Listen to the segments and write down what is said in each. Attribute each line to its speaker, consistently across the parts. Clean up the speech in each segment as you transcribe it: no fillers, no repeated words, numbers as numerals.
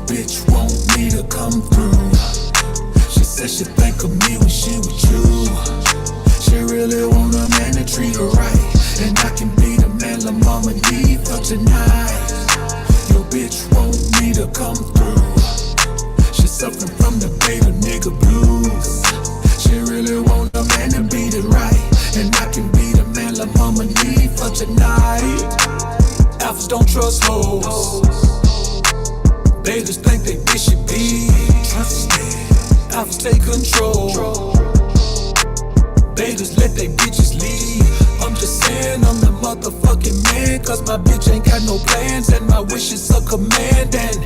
Speaker 1: bitch want me to come through. She said she think of me when she with you. She really want a man to treat her right, and I can be the man la mama need for tonight. Your bitch want me to come through. She suffering from the beta nigga blues. She really want a man to beat it right, and I can be the man la mama need for tonight. Alphas don't trust hoes. They just think they bitch should be trusted. Alphas take control. They just let they bitches lead. I'm just saying I'm the motherfucking man, cause my bitch ain't got no plans, and my wishes a command. And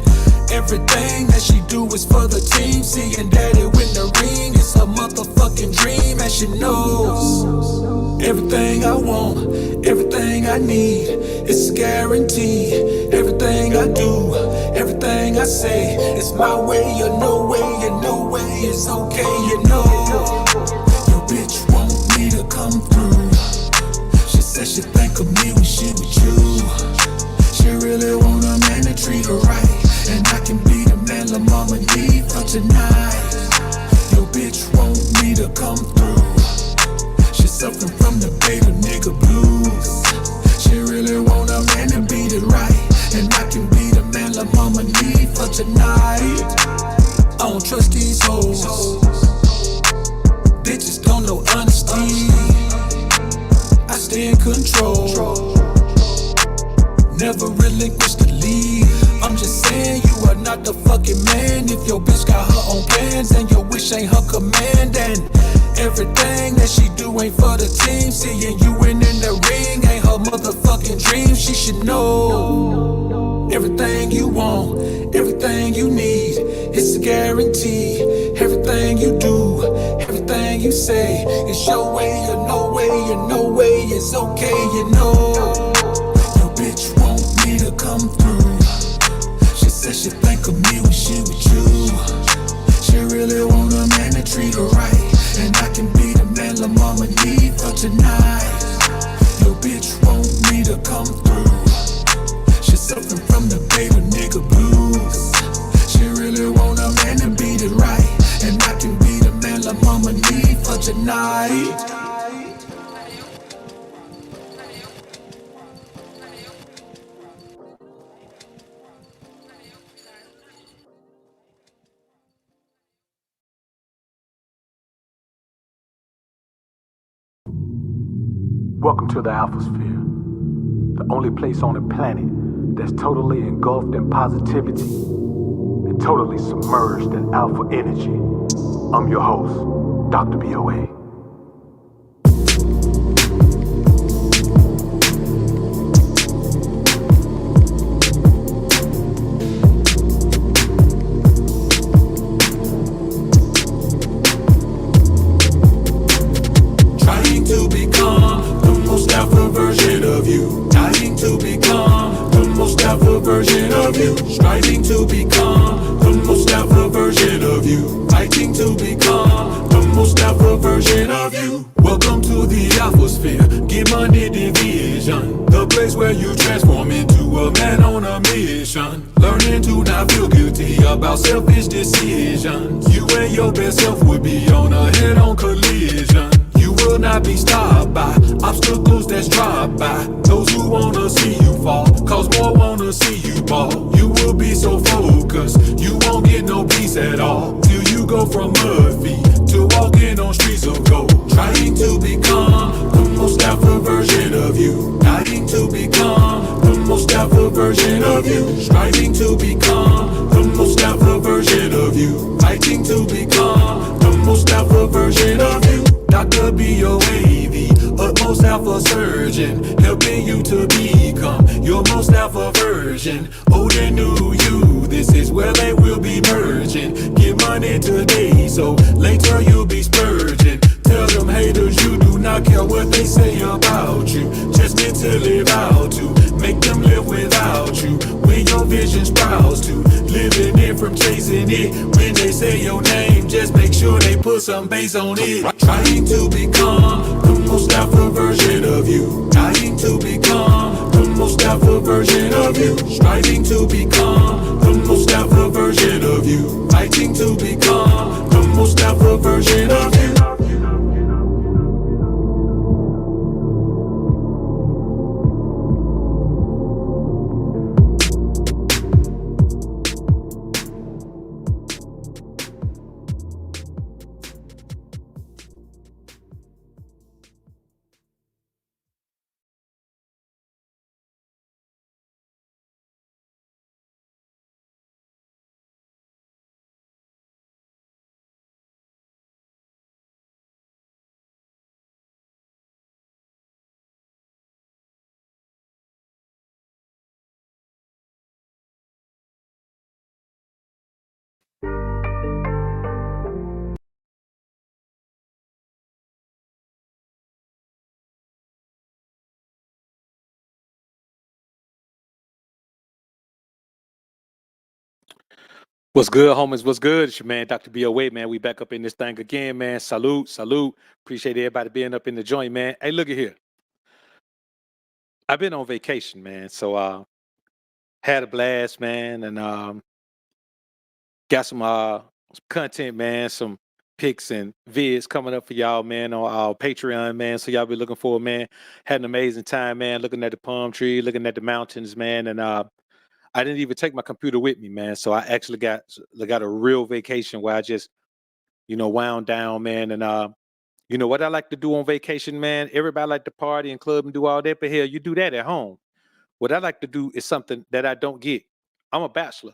Speaker 1: everything that she do is for the team. Seeing daddy win the ring, it's a motherfucking dream. And she knows everything I want, everything I need, it's a guarantee. Everything I do, everything I say, it's my way or no way, and no way is okay, you know. Your bitch want me to come through. She said she think of me when she with you. She really want a man to treat her right, and I can be the man la mama need for tonight. Your bitch want me to come through. She suffering from the beta nigga blues. She really want a man to beat it right, and I can be the man la mama need for tonight. I don't trust these hoes. Bitches don't know honesty. I stay in control, never relinquish the lead. I'm just saying you are not the fucking man if your bitch got her own plans and your wish ain't her command. And everything that she do ain't for the team. Seeing you in the ring ain't her motherfucking dream. She should know everything you want, everything you need, it's a guarantee. Everything you do, everything you say, it's your way or no way, and no way is okay, you know. Your bitch want me to come through. She said she think of me when she with you. She really want a man to treat her right, and I can be the man la mama need for tonight. Your bitch want me to come through. She suffering from the beta nigga blues. She really want a man to beat it right, and I can be the man la mama need for tonight.
Speaker 2: Welcome to the Alphasphere, the only place on the planet that's totally engulfed in positivity and totally submerged in alpha energy. I'm your host, Dr. BOA.
Speaker 1: Trying to become the most alpha version of you. Dying to become the most alpha version of you. Striving to become the most alpha version of you. Fighting to become the most alpha version of you. Welcome to the Alphasphere. Get money division, the place where you transform into a man on a mission. Learning to not feel guilty about selfish decisions. You and your best self would be on a head-on collision. You will not be stopped by obstacles that's dropped by those who wanna see you fall, cause more wanna see you ball. You will be so focused, you won't get no peace at all, till you go from mud feet to walking on streets of gold. Trying to become the most alpha version of you. Dying to become the most alpha version of you. Striving to become the most alpha version of you. Fighting to become the most alpha version of you. Dr. BOA, the utmost alpha surgeon, helping you to become your most alpha version. Old and new you, this is where they will be merging. Get money today, so later you'll be spurging. Tell them haters you do not care what they say about you. Just meant to live out to make them live without you. When your vision sprouts to living it from chasing it. When they say your name, just make sure they put some bass on it. Trying to become the most alpha version of you. Dying to become the most alpha version of you. Striving to become the most alpha version
Speaker 2: What's good, homies? What's good? It's your man, Dr. B.O. Wade, man. We back up in this thing again, man. Salute, salute. Appreciate everybody being up in the joint, man. Hey, look at here. I've been on vacation, man. So had a blast, man, and got some content, man, some pics and vids coming up for y'all, man, on our Patreon, man. So y'all be looking forward, man. Had an amazing time, man, looking at the palm tree, looking at the mountains, man, and I didn't even take my computer with me, man. So I actually got a real vacation where I just, wound down, man. And you know what I like to do on vacation, man? Everybody like to party and club and do all that, but hell, you do that at home. What I like to do is something that I don't get. I'm a bachelor.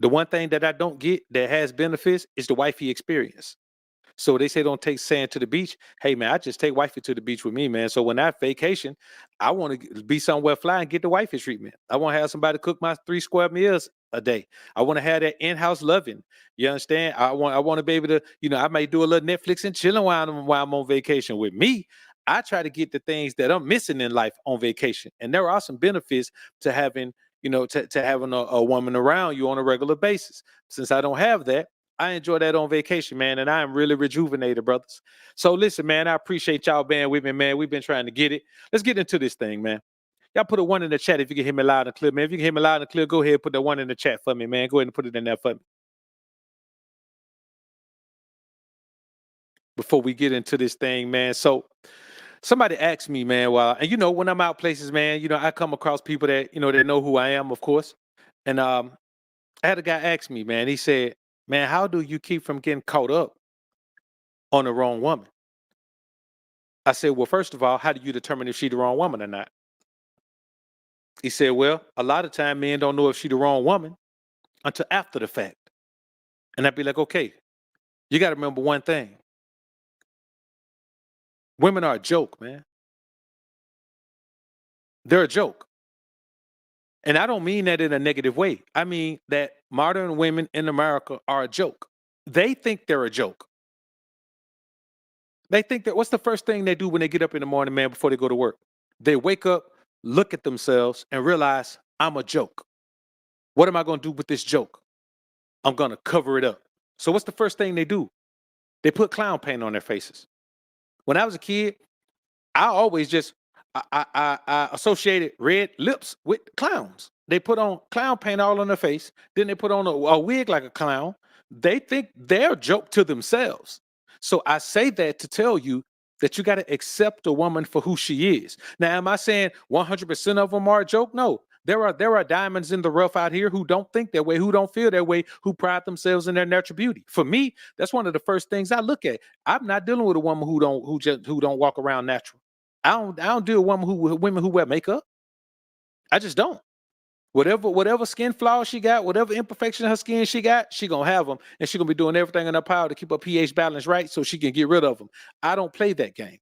Speaker 2: The one thing that I don't get that has benefits is the wifey experience. So they say don't take sand to the beach. Hey man, I just take wifey to the beach with me, man. So when I vacation, I want to be somewhere fly and get the wifey treatment. I want to have somebody cook my 3 square meals a day. I want to have that in-house loving. You understand? I want to be able to, I may do a little Netflix and chilling while I'm on vacation. With me, I try to get the things that I'm missing in life on vacation. And there are some benefits to having, to having a woman around you on a regular basis. Since I don't have that, I enjoy that on vacation, man, and I am really rejuvenated, brothers. So listen, man, I appreciate y'all being with me, man. We've been trying to get it. Let's get into this thing, man. Y'all put a 1 in the chat if you can hear me loud and clear, man. If you can hear me loud and clear, go ahead and put that 1 in the chat for me, man. Go ahead and put it in there for me. Before we get into this thing, man. So somebody asked me, man, and when I'm out places, man, I come across people that, that know who I am, of course. And I had a guy ask me, man, he said, man, how do you keep from getting caught up on the wrong woman? I said, well, first of all, how do you determine if she the wrong woman or not? He said, well, a lot of time men don't know if she the wrong woman until after the fact. And I'd be like, okay, you got to remember one thing. Women are a joke, man. They're a joke. And I don't mean that in a negative way. I mean that modern women in America are a joke. They think they're a joke. They think that what's the first thing they do when they get up in the morning, man, before they go to work? They wake up, look at themselves, and realize I'm a joke. What am I going to do with this joke? I'm going to cover it up. So what's the first thing they do? They put clown paint on their faces. When I was a kid, I always just I associated red lips with clowns. They put on clown paint all on their face. Then they put on a wig like a clown. They think they're a joke to themselves. So I say that to tell you that you got to accept a woman for who she is. Now, am I saying 100% of them are a joke? No. There are diamonds in the rough out here who don't think that way, who don't feel that way, who pride themselves in their natural beauty. For me, that's one of the first things I look at. I'm not dealing with a woman who don't walk around natural. I don't deal with women who wear makeup. I just don't. Whatever skin flaws she got, whatever imperfection in her skin she got, she gonna have them, and she gonna be doing everything in her power to keep her pH balance right so she can get rid of them. I don't play that game.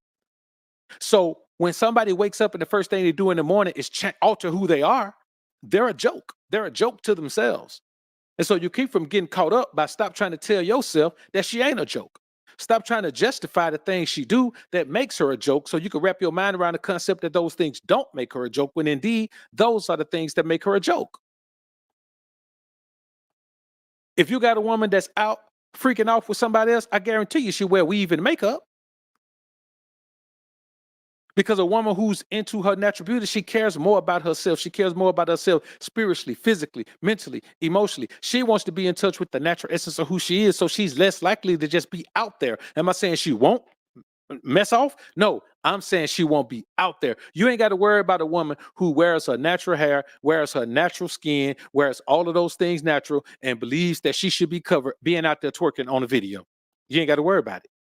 Speaker 2: So when somebody wakes up and the first thing they do in the morning is alter who they are, they're a joke. They're a joke to themselves. And so you keep from getting caught up by stop trying to tell yourself that she ain't a joke. Stop trying to justify the things she do that makes her a joke so you can wrap your mind around the concept that those things don't make her a joke when indeed those are the things that make her a joke. If you got a woman that's out freaking off with somebody else, I guarantee you she wear weave and makeup. Because a woman who's into her natural beauty, she cares more about herself. She cares more about herself spiritually, physically, mentally, emotionally. She wants to be in touch with the natural essence of who she is, so she's less likely to just be out there. Am I saying she won't mess off? No, I'm saying she won't be out there. You ain't got to worry about a woman who wears her natural hair, wears her natural skin, wears all of those things natural, and believes that she should be covered being out there twerking on a video. You ain't got to worry about it.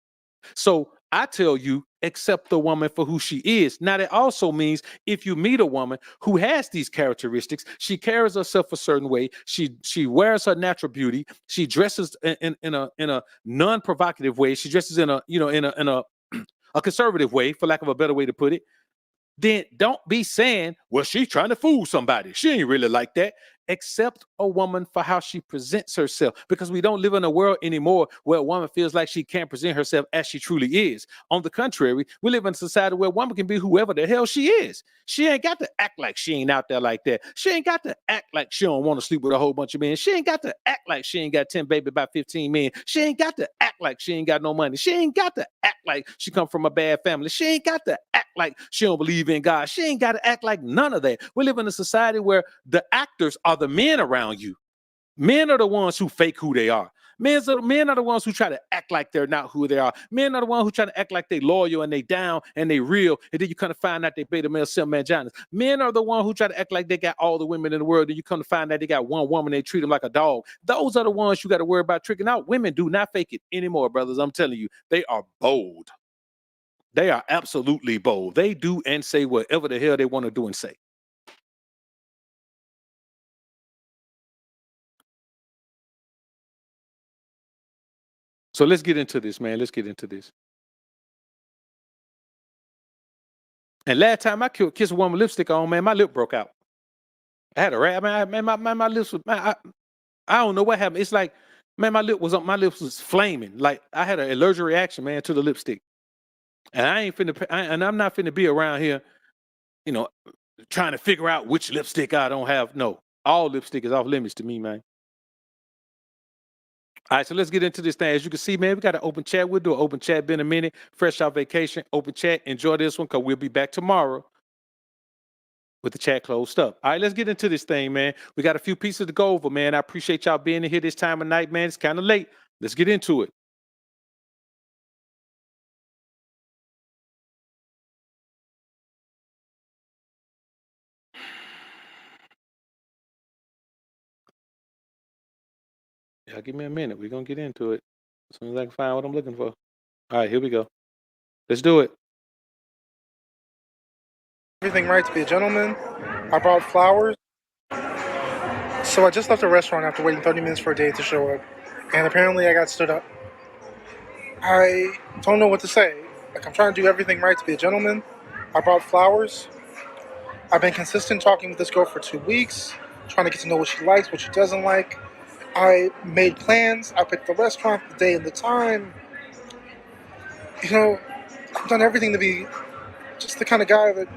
Speaker 2: So I tell you, accept the woman for who she is. Now, that also means if you meet a woman who has these characteristics, she carries herself a certain way, she wears her natural beauty, she dresses in a non-provocative way, she dresses in a conservative way, for lack of a better way to put it, then don't be saying, well, she's trying to fool somebody. She ain't really like that. accept a woman for how she presents herself, because we don't live in a world anymore where a woman feels like she can't present herself as she truly is. On the contrary, we live in a society where a woman can be whoever the hell she is. She ain't got to act like she ain't out there like that. She ain't got to act like she don't want to sleep with a whole bunch of men. She ain't got to act like she ain't got 10 baby by 15 men. She ain't got to act like she ain't got no money. She ain't got to act like she come from a bad family. She ain't got to act like she don't believe in God. She ain't got to act like none of that. We live in a society where the actors are the men around you. Men are the ones who fake who they are. Men are the ones who try to act like they're not who they are. Men are the ones who try to act like they loyal and they down and they real. And then you kind of find out they beta male, sim manginas. Men are the ones who try to act like they got all the women in the world. And you come to find out they got one woman, they treat them like a dog. Those are the ones you got to worry about tricking out. Women do not fake it anymore, brothers. I'm telling you, they are bold. They are absolutely bold. They do and say whatever the hell they want to do and say. So let's get into this, man. Let's get into this. And last time I kissed a woman with lipstick on, man, my lip broke out. I had a rat, man. My lips was, man, I don't know what happened. It's like, man, my lips was flaming. Like I had an allergic reaction, man, to the lipstick. And I'm not finna be around here, you know, trying to figure out which lipstick I don't have. No, all lipstick is off limits to me, man. All right, so let's get into this thing. As you can see, man, we got an open chat. We'll do an open chat. Been a minute. Fresh off vacation. Open chat. Enjoy this one because we'll be back tomorrow with the chat closed up. All right, let's get into this thing, man. We got a few pieces to go over, man. I appreciate y'all being in here this time of night, man. It's kind of late. Let's get into it. Yeah, give me a minute. We're going to get into it as soon as I can find what I'm looking for. All right, here we go. Let's do it.
Speaker 3: Everything right to be a gentleman. I brought flowers. So I just left the restaurant after waiting 30 minutes for a date to show up. And apparently I got stood up. I don't know what to say. Like, I'm trying to do everything right to be a gentleman. I brought flowers. I've been consistent talking with this girl for 2 weeks, trying to get to know what she likes, what she doesn't like. I made plans. I picked the restaurant, the day, and the time. You know, I've done everything to be just the kind of guy that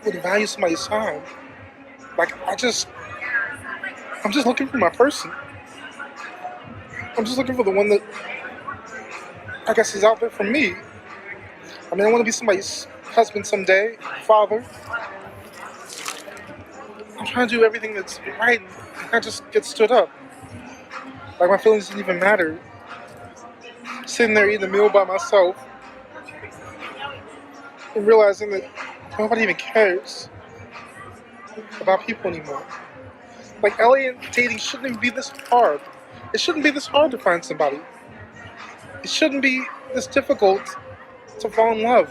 Speaker 3: would value somebody's time. Like, I'm just looking for my person. I'm just looking for the one that I guess is out there for me. I mean, I want to be somebody's husband someday, father. I'm trying to do everything that's right, and I just get stood up. Like my feelings didn't even matter. Sitting there eating a meal by myself and realizing that nobody even cares about people anymore. Like, alien dating shouldn't even be this hard. It shouldn't be this hard to find somebody. It shouldn't be this difficult to fall in love.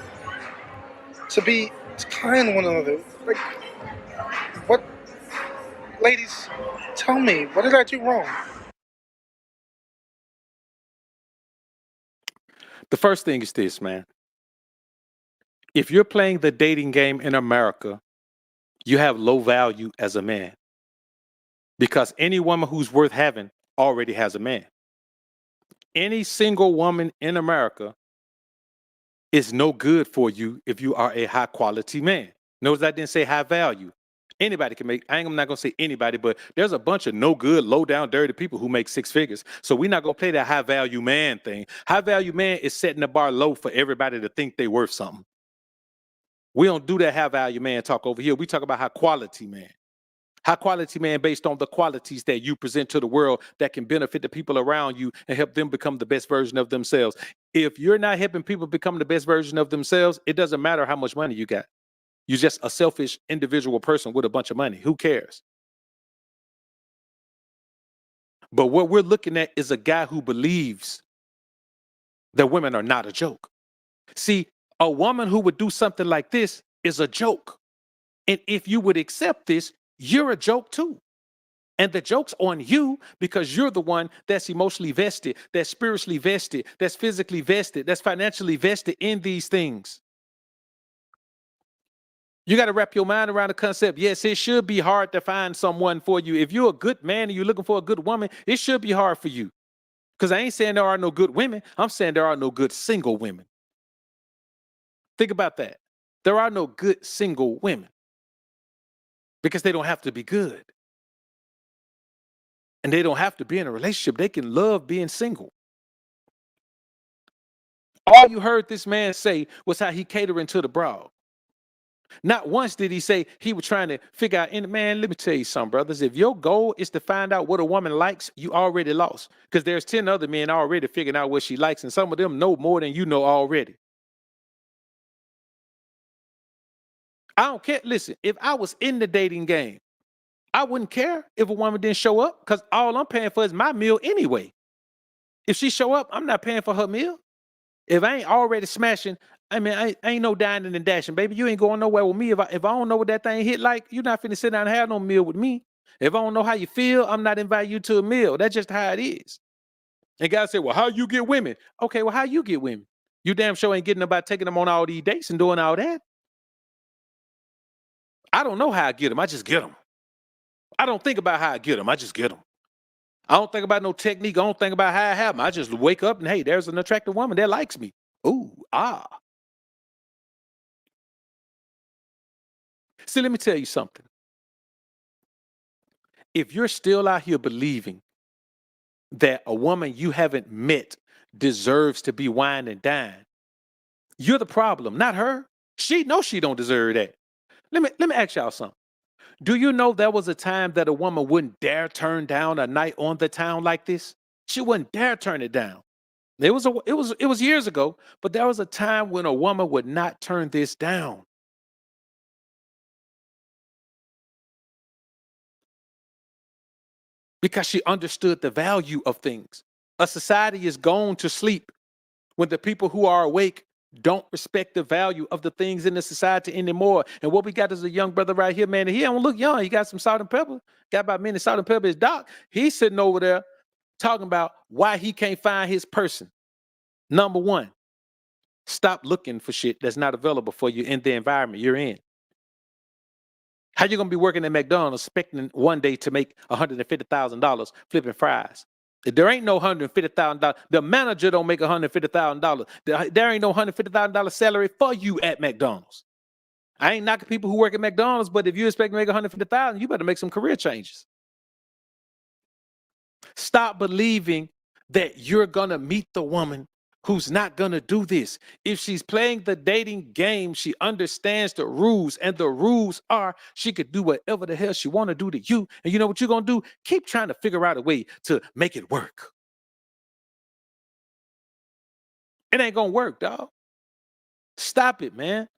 Speaker 3: To be kind to one another. Like, what? Ladies, tell me, what did I do wrong?
Speaker 2: The first thing is this, man. If you're playing the dating game in America, you have low value as a man. Because any woman who's worth having already has a man. Any single woman in America is no good for you if you are a high quality man. Notice I didn't say high value. Anybody can make, I'm not going to say anybody, but there's a bunch of no good, low down, dirty people who make 6 figures. So we're not going to play that high value man thing. High value man is setting the bar low for everybody to think they worth something. We don't do that high value man talk over here. We talk about high quality man. High quality man based on the qualities that you present to the world that can benefit the people around you and help them become the best version of themselves. If you're not helping people become the best version of themselves, it doesn't matter how much money you got. You're just a selfish individual person with a bunch of money. Who cares? But what we're looking at is a guy who believes that women are not a joke. See, a woman who would do something like this is a joke. And if you would accept this, you're a joke too. And the joke's on you because you're the one that's emotionally vested, that's spiritually vested, that's physically vested, that's financially vested in these things.
Speaker 4: You got to wrap your mind around the concept. Yes, it should be hard to find someone for you. If you're a good man and you're looking for a good woman, it should be hard for you. Because I ain't saying there are no good women. I'm saying there are no good single women. Think about that. There are no good single women because they don't have to be good. And they don't have to be in a relationship. They can love being single. All you heard this man say was how he catering to the broad. Not once did he say he was trying to figure out, and man, let me tell you something, brothers. If your goal is to find out what a woman likes, you already lost. Because there's 10 other men already figuring out what she likes, and some of them know more than you know already. I don't care. Listen, if I was in the dating game, I wouldn't care if a woman didn't show up because all I'm paying for is my meal anyway. If she show up, I'm not paying for her meal. If I ain't already smashing, I mean, I ain't no dining and dashing, baby. You ain't going nowhere with me. If I don't know what that thing hit like, you're not finna sit down and have no meal with me. If I don't know how you feel, I'm not inviting you to a meal. That's just how it is. And guys say, well, how you get women? Okay, well, how you get women? You damn sure ain't getting them by taking them on all these dates and doing all that. I don't know how I get them. I just get them. I don't think about how I get them. I just get them. I don't think about no technique. I don't think about how I have them. I just wake up and, hey, there's an attractive woman that likes me. Ooh, ah. See, let me tell you something. If you're still out here believing that a woman you haven't met deserves to be wined and dined, you're the problem, not her. She knows she don't deserve that. Let me ask y'all something. Do you know there was a time that a woman wouldn't dare turn down a night on the town like this? She wouldn't dare turn it down. It was years ago, but there was a time when a woman would not turn this down. Because she understood the value of things. A society is gone to sleep when the people who are awake don't respect the value of the things in the society anymore. And what we got is a young brother right here, man. He don't look young. He got some salt and pepper. Got about minute salt and pepper. His doc. He's sitting over there talking about why he can't find his person. Number one, stop looking for shit that's not available for you in the environment you're in. How you gonna be working at McDonald's expecting one day to make $150,000 flipping fries? If there ain't no $150,000, the manager don't make $150,000. There ain't no $150,000 salary for you at McDonald's. I ain't knocking people who work at McDonald's, but if you expect to make $150,000, you better make some career changes. Stop believing that you're gonna meet the woman who's not gonna do this. If she's playing the dating game, she understands the rules, and the rules are she could do whatever the hell she want to do to you. And you know what you're gonna do? Keep trying to figure out a way to make it work. It ain't gonna work, dog. Stop it, man.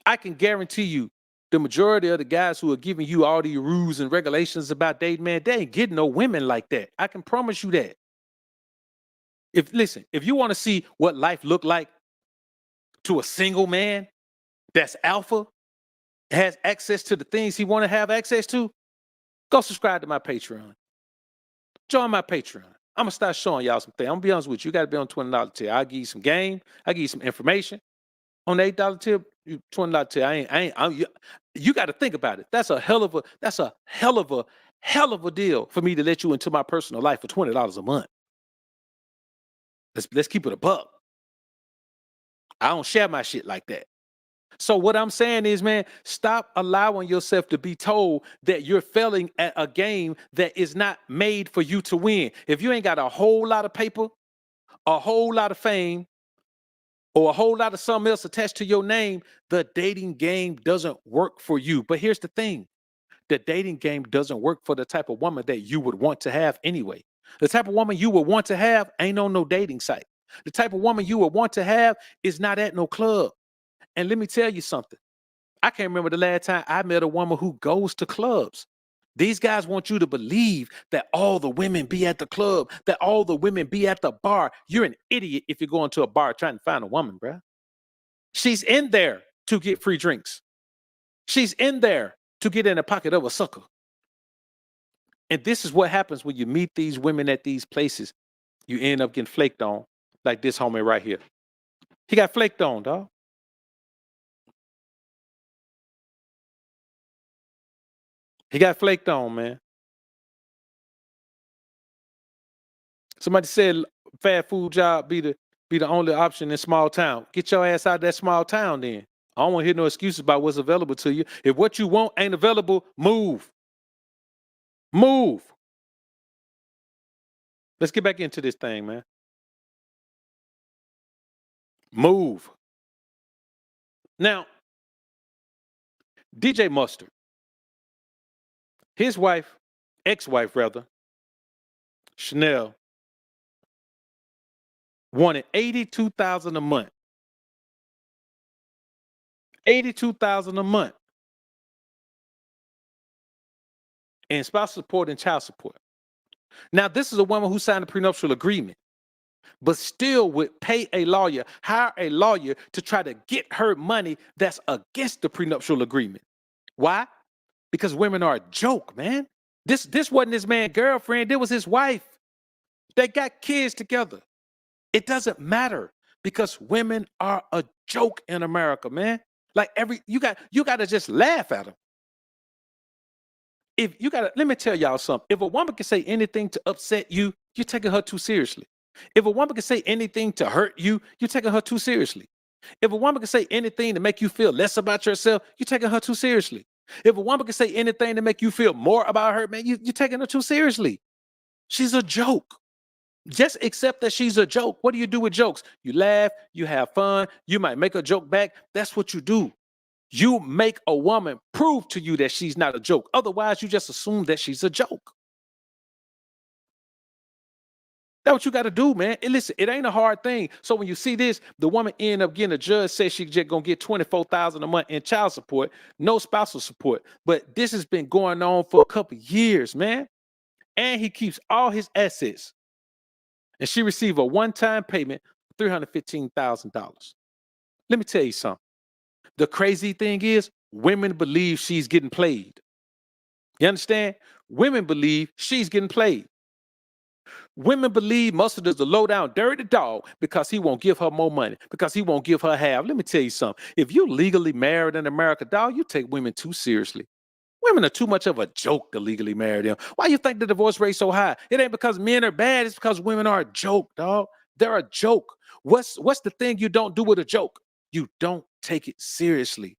Speaker 4: I can guarantee you the majority of the guys who are giving you all these rules and regulations about dating, man, they ain't getting no women like that. I can promise you that. If you want to see what life look like to a single man that's alpha, has access to the things he want to have access to, go subscribe to my Patreon. Join my Patreon. I'm gonna start showing y'all some things. I'm gonna be honest with you. You gotta be on $20 tier. I'll give you some game. I'll give you some information. On the $8 tier, $20 tier. You got to think about it. That's a hell of a deal for me to let you into my personal life for $20 a month. Let's keep it a buck. I don't share my shit like that. So what I'm saying is, man, stop allowing yourself to be told that you're failing at a game that is not made for you to win. If you ain't got a whole lot of paper, a whole lot of fame, or a whole lot of something else attached to your name, the dating game doesn't work for you. But here's the thing. The dating game doesn't work for the type of woman that you would want to have anyway. The type of woman you would want to have ain't on no dating site. The type of woman you would want to have is not at no club. And let me tell you something. I can't remember the last time I met a woman who goes to clubs. These guys want you to believe that all the women be at the club, that all the women be at the bar. You're an idiot if you're going to a bar trying to find a woman, bruh. She's in there to get free drinks. She's in there to get in the pocket of a sucker. And this is what happens when you meet these women at these places. You end up getting flaked on, like this homie right here. He got flaked on, dog. He got flaked on, man. Somebody said fast food job be the only option in small town. Get your ass out of that small town then. I don't want to hear no excuses about what's available to you. If what you want ain't available, move. Move. Let's get back into this thing, man. Move. Now, DJ Mustard, his wife, ex-wife rather, Chanel, wanted $82,000 a month. $82,000 a month in spousal support and child support. Now, this is a woman who signed a prenuptial agreement, but still would pay a lawyer, hire a lawyer to try to get her money that's against the prenuptial agreement. Why? Because women are a joke, man. This wasn't his man's girlfriend. It was his wife. They got kids together. It doesn't matter because women are a joke in America, man. Like you got to just laugh at them. Let me tell y'all something. If a woman can say anything to upset you, you're taking her too seriously. If a woman can say anything to hurt you, you're taking her too seriously. If a woman can say anything to make you feel less about yourself, you're taking her too seriously. If a woman can say anything to make you feel more about her, man, you're taking her too seriously. She's a joke. Just accept that she's a joke. What do you do with jokes? You laugh, you have fun, you might make a joke back. That's what you do. You make a woman prove to you that she's not a joke. Otherwise, you just assume that she's a joke. That's what you got to do, man. And listen, it ain't a hard thing. So when you see this, the woman end up getting a judge says she just gonna get $24,000 a month in child support, no spousal support. But this has been going on for a couple of years, man. And he keeps all his assets. And she received a one-time payment of $315,000. Let me tell you something. The crazy thing is, women believe she's getting played. You understand? Women believe she's getting played. Women believe Mustard is a low-down, dirty dog because he won't give her more money, because he won't give her half. Let me tell you something. If you legally married in America, dog, you take women too seriously. Women are too much of a joke to legally marry them. Why you think the divorce rate so high? It ain't because men are bad. It's because women are a joke, dog. They're a joke. What's the thing you don't do with a joke? You don't take it seriously.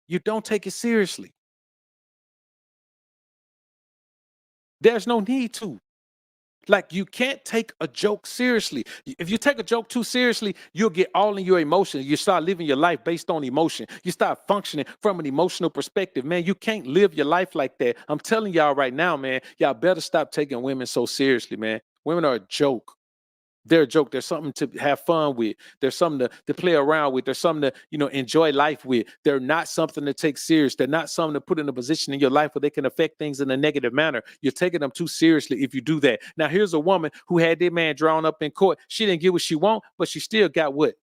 Speaker 4: You don't take it seriously. There's no need to. Like, you can't take a joke seriously. If you take a joke too seriously, you'll get all in your emotions. You start living your life based on emotion. You start functioning from an emotional perspective, man. You can't live your life like that. I'm telling y'all right now, man, y'all better stop taking women so seriously, man. Women are a joke. They're a joke. There's something to have fun with. There's something to play around with. There's something to, enjoy life with. They're not something to take serious. They're not something to put in a position in your life where they can affect things in a negative manner. You're taking them too seriously if you do that. Now, here's a woman who had their man drawn up in court. She didn't get what she want, but she still got what?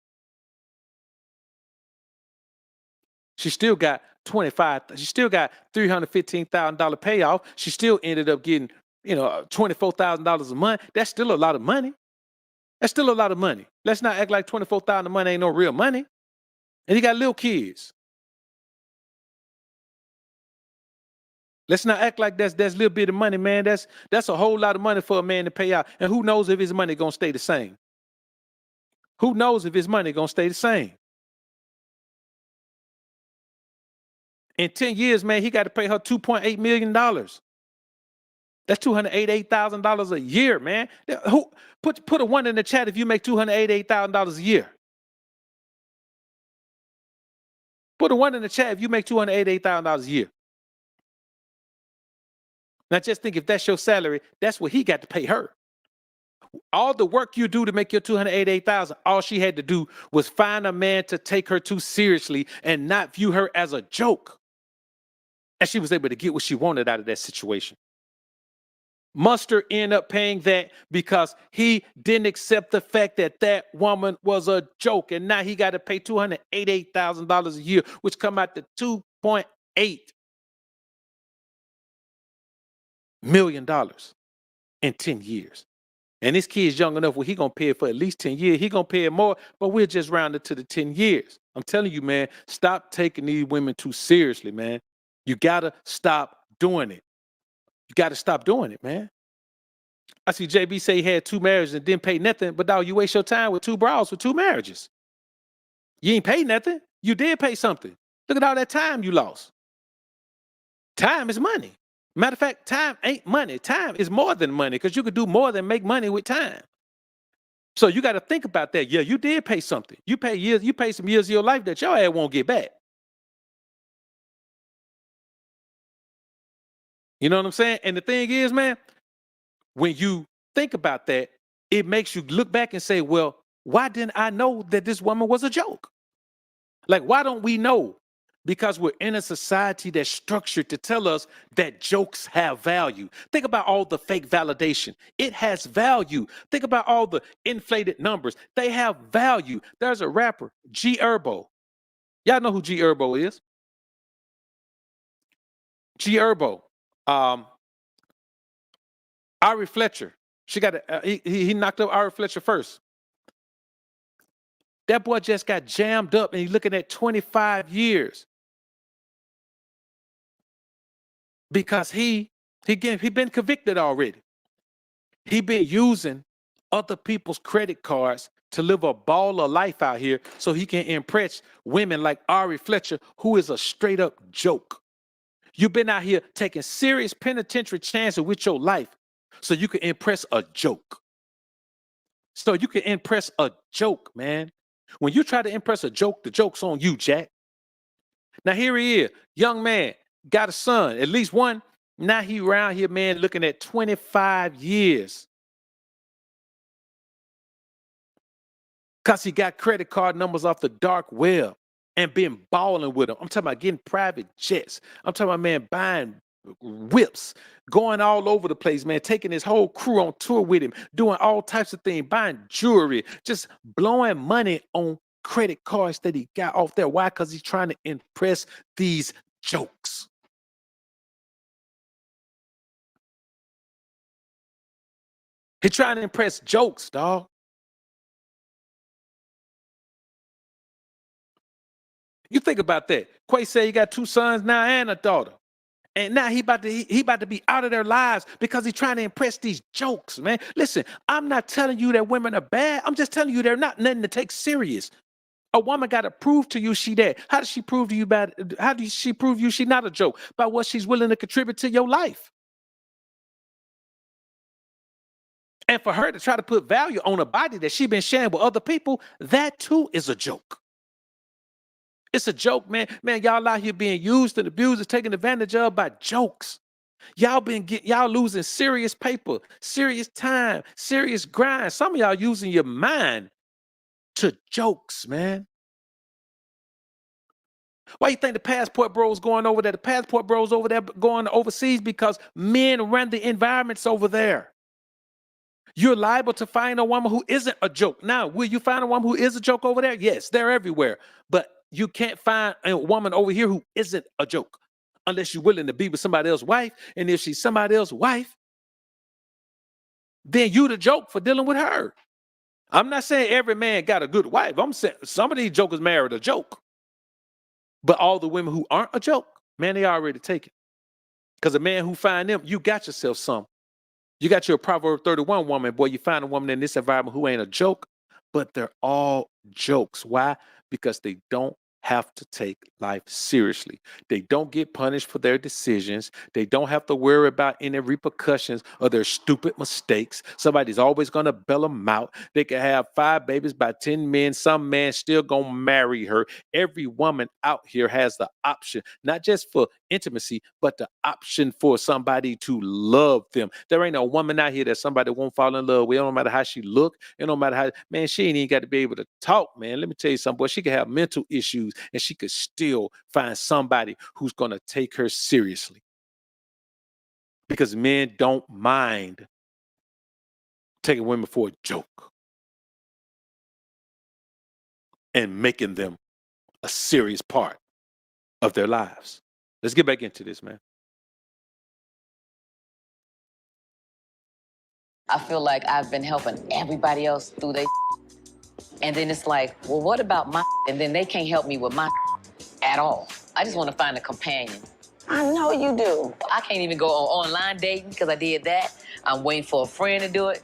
Speaker 4: She still got she still got $315,000 payoff. She still ended up getting, $24,000 a month. That's still a lot of money. That's still a lot of money. Let's not act like $24,000 a month ain't no real money. And you got little kids. Let's not act like that's little bit of money, man. That's a whole lot of money for a man to pay out. And who knows if his money gonna stay the same? Who knows if his money gonna stay the same? In 10 years, man, he got to pay her $2.8 million. That's $288,000 a year, man. Who put a one in the chat if you make $288,000 a year? Put a one in the chat if you make $288,000 a year. Now just think, if that's your salary, that's what he got to pay her. All the work you do to make your $288,000, all she had to do was find a man to take her too seriously and not view her as a joke. And she was able to get what she wanted out of that situation. Mustard ended up paying that because he didn't accept the fact that that woman was a joke. And now he got to pay $288,000 a year, which come out to $2.8 million in 10 years. And this kid's young enough where he going to pay it for at least 10 years. He going to pay it more, but we'll just round it to the 10 years. I'm telling you, man, stop taking these women too seriously, man. You got to stop doing it. You got to stop doing it, man. I see JB say he had 2 marriages and didn't pay nothing, but dog, you waste your time with 2 bras for 2 marriages. You ain't paid nothing. You did pay something. Look at all that time you lost. Time is money. Matter of fact, time ain't money. Time is more than money because you could do more than make money with time. So you got to think about that. Yeah, you did pay something. You pay years. You pay some years of your life that your ass won't get back. You know what I'm saying? And the thing is, man, when you think about that, it makes you look back and say, well, why didn't I know that this woman was a joke? Like, why don't we know? Because we're in a society that's structured to tell us that jokes have value. Think about all the fake validation. It has value. Think about all the inflated numbers. They have value. There's a rapper, G Herbo. Y'all know who G Herbo is? G Herbo. Ari Fletcher. She got he knocked up Ari Fletcher first. That boy just got jammed up and he's looking at 25 years. Because he been convicted already. He been using other people's credit cards to live a baller life out here so he can impress women like Ari Fletcher, who is a straight up joke. You've been out here taking serious penitentiary chances with your life so you can impress a joke. So you can impress a joke, man. When you try to impress a joke, the joke's on you, Jack. Now here he is, young man, got a son, at least one. Now he around here, man, looking at 25 years. Because he got credit card numbers off the dark web and been balling with them. I'm talking about getting private jets. I'm talking about, man, buying whips, going all over the place, man, taking his whole crew on tour with him, doing all types of things, buying jewelry, just blowing money on credit cards that he got off there. Why? Because he's trying to impress these jokes. He's trying to impress jokes, dog. You think about that. Quay said he got 2 sons now and a daughter. And now he about to be out of their lives because he's trying to impress these jokes, man. Listen, I'm not telling you that women are bad. I'm just telling you they're not nothing to take serious. A woman got to prove to you she that. How does she prove to you how does she prove you she's not a joke? By what she's willing to contribute to your life. And for her to try to put value on a body that she's been sharing with other people, that too is a joke. It's a joke, man. Man, y'all out here being used and abused and taken advantage of by jokes. Y'all losing serious paper, serious time, serious grind. Some of y'all using your mind to jokes, man. Why you think the passport bros going over there? The passport bros over there going overseas because men run the environments over there. You're liable to find a woman who isn't a joke. Now, will you find a woman who is a joke over there? Yes, they're everywhere. But you can't find a woman over here who isn't a joke unless you're willing to be with somebody else's wife. And if she's somebody else's wife, then you the joke for dealing with her. I'm not saying every man got a good wife. I'm saying some of these jokers married a joke. But all the women who aren't a joke, man, they already taken. Because a man who find them, you got yourself some. You got your Proverb 31 woman, boy, you find a woman in this environment who ain't a joke, but they're all jokes. Why? Because they don't have to take life seriously. They don't get punished for their decisions. They don't have to worry about any repercussions of their stupid mistakes. Somebody's always going to bail them out. They can have 5 babies by 10 men. Some man still going to marry her. Every woman out here has the option, not just for intimacy, but the option for somebody to love them. There ain't a woman out here that somebody won't fall in love with. It don't matter how she look. It don't matter how, man, she ain't even got to be able to talk, man. Let me tell you something, boy. She can have mental issues and she could still find somebody who's going to take her seriously. Because men don't mind taking women for a joke and making them a serious part of their lives. Let's get back into this, man.
Speaker 5: I feel like I've been helping everybody else through their and then it's like, well, what about my and then they can't help me with my at all. I just want to find a companion
Speaker 6: I know you do.
Speaker 5: I can't even go on online dating because I did that. I'm waiting for a friend to do it.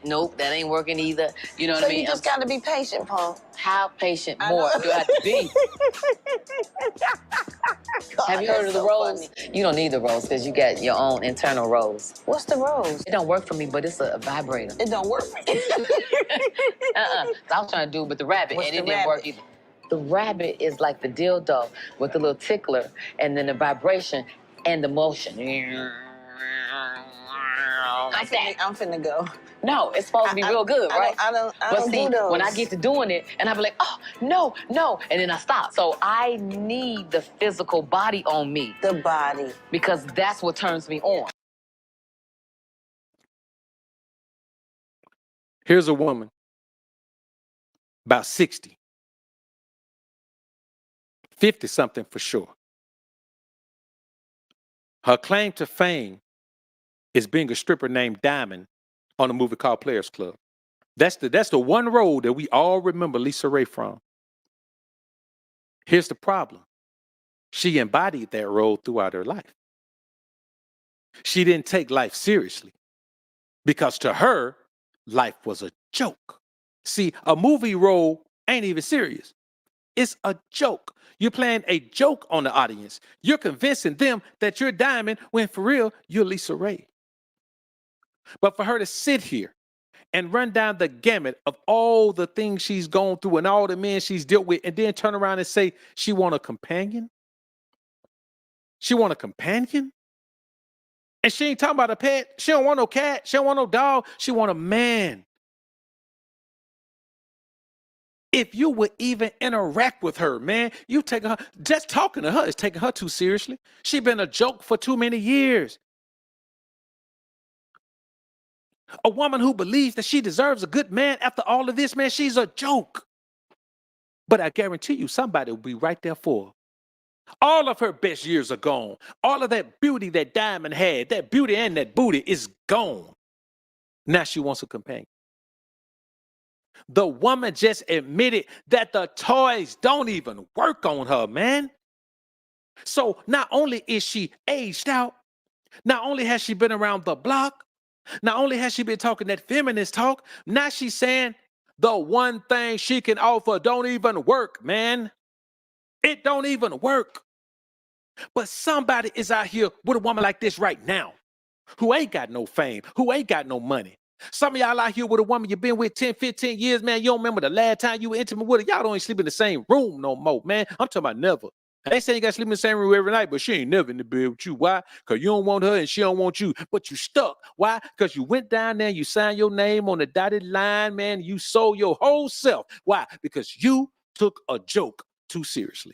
Speaker 5: Nope, that ain't working either. You know what
Speaker 6: So
Speaker 5: I mean?
Speaker 6: you just got to be patient, Paul.
Speaker 5: How patient
Speaker 6: I
Speaker 5: more
Speaker 6: know.
Speaker 5: do I have to be? Have you heard of the
Speaker 6: that's so
Speaker 5: rose?
Speaker 6: funny.
Speaker 5: You don't need the rose because you got your own internal rose.
Speaker 6: What's the rose?
Speaker 5: It don't work for me, but it's a vibrator.
Speaker 6: It don't work for you.
Speaker 5: I was trying to do it with the rabbit,
Speaker 6: What's
Speaker 5: and it
Speaker 6: the
Speaker 5: didn't work
Speaker 6: rabbit?
Speaker 5: either. The rabbit is like the dildo with the little tickler, and then the vibration and the motion. Like that.
Speaker 6: I'm finna go.
Speaker 5: No, it's supposed to be real good, right?
Speaker 6: I don't
Speaker 5: But see,
Speaker 6: do those.
Speaker 5: when I get to doing it, and I be like, oh, no, no, and then I stop. So I need the physical body on me
Speaker 6: the body.
Speaker 5: because that's what turns me on.
Speaker 4: Here's a woman, about 60, 50 something for sure. Her claim to fame is being a stripper named Diamond on a movie called Players Club. That's the one role that we all remember Lisa Ray from. Here's the problem. She embodied that role throughout her life. She didn't take life seriously because to her, life was a joke. See, a movie role ain't even serious. It's a joke. You're playing a joke on the audience. You're convincing them that you're Diamond when for real, you're Lisa Ray. But for her to sit here and run down the gamut of all the things she's gone through and all the men she's dealt with and then turn around and say she want a companion? She want a companion? And she ain't talking about a pet. She don't want no cat. She don't want no dog. She want a man. If you would even interact with her, man, you taking her, just talking to her is taking her too seriously. She been a joke for too many years. A woman who believes that she deserves a good man after all of this, man, she's a joke. But I guarantee you somebody will be right there for her. All of her best years are gone. All of that beauty that Diamond had, that beauty and that booty is gone. Now she wants a companion. The woman just admitted that the toys don't even work on her, man. So not only is she aged out, not only has she been around the block, not only has she been talking that feminist talk, now she's saying the one thing she can offer don't even work, man. It don't even work. But somebody is out here with a woman like this right now who ain't got no fame, who ain't got no money. Some of y'all out here with a woman you've been with 10, 15 years, man. You don't remember the last time you were intimate with her. Y'all don't even sleep in the same room no more, man. I'm talking about never. I ain't saying you got to sleep in the same room every night, but she ain't never in the bed with you. Why? Because you don't want her and she don't want you, but you stuck. Why? Because you went down there and you signed your name on the dotted line, man. You sold your whole self. Why? Because you took a joke too seriously.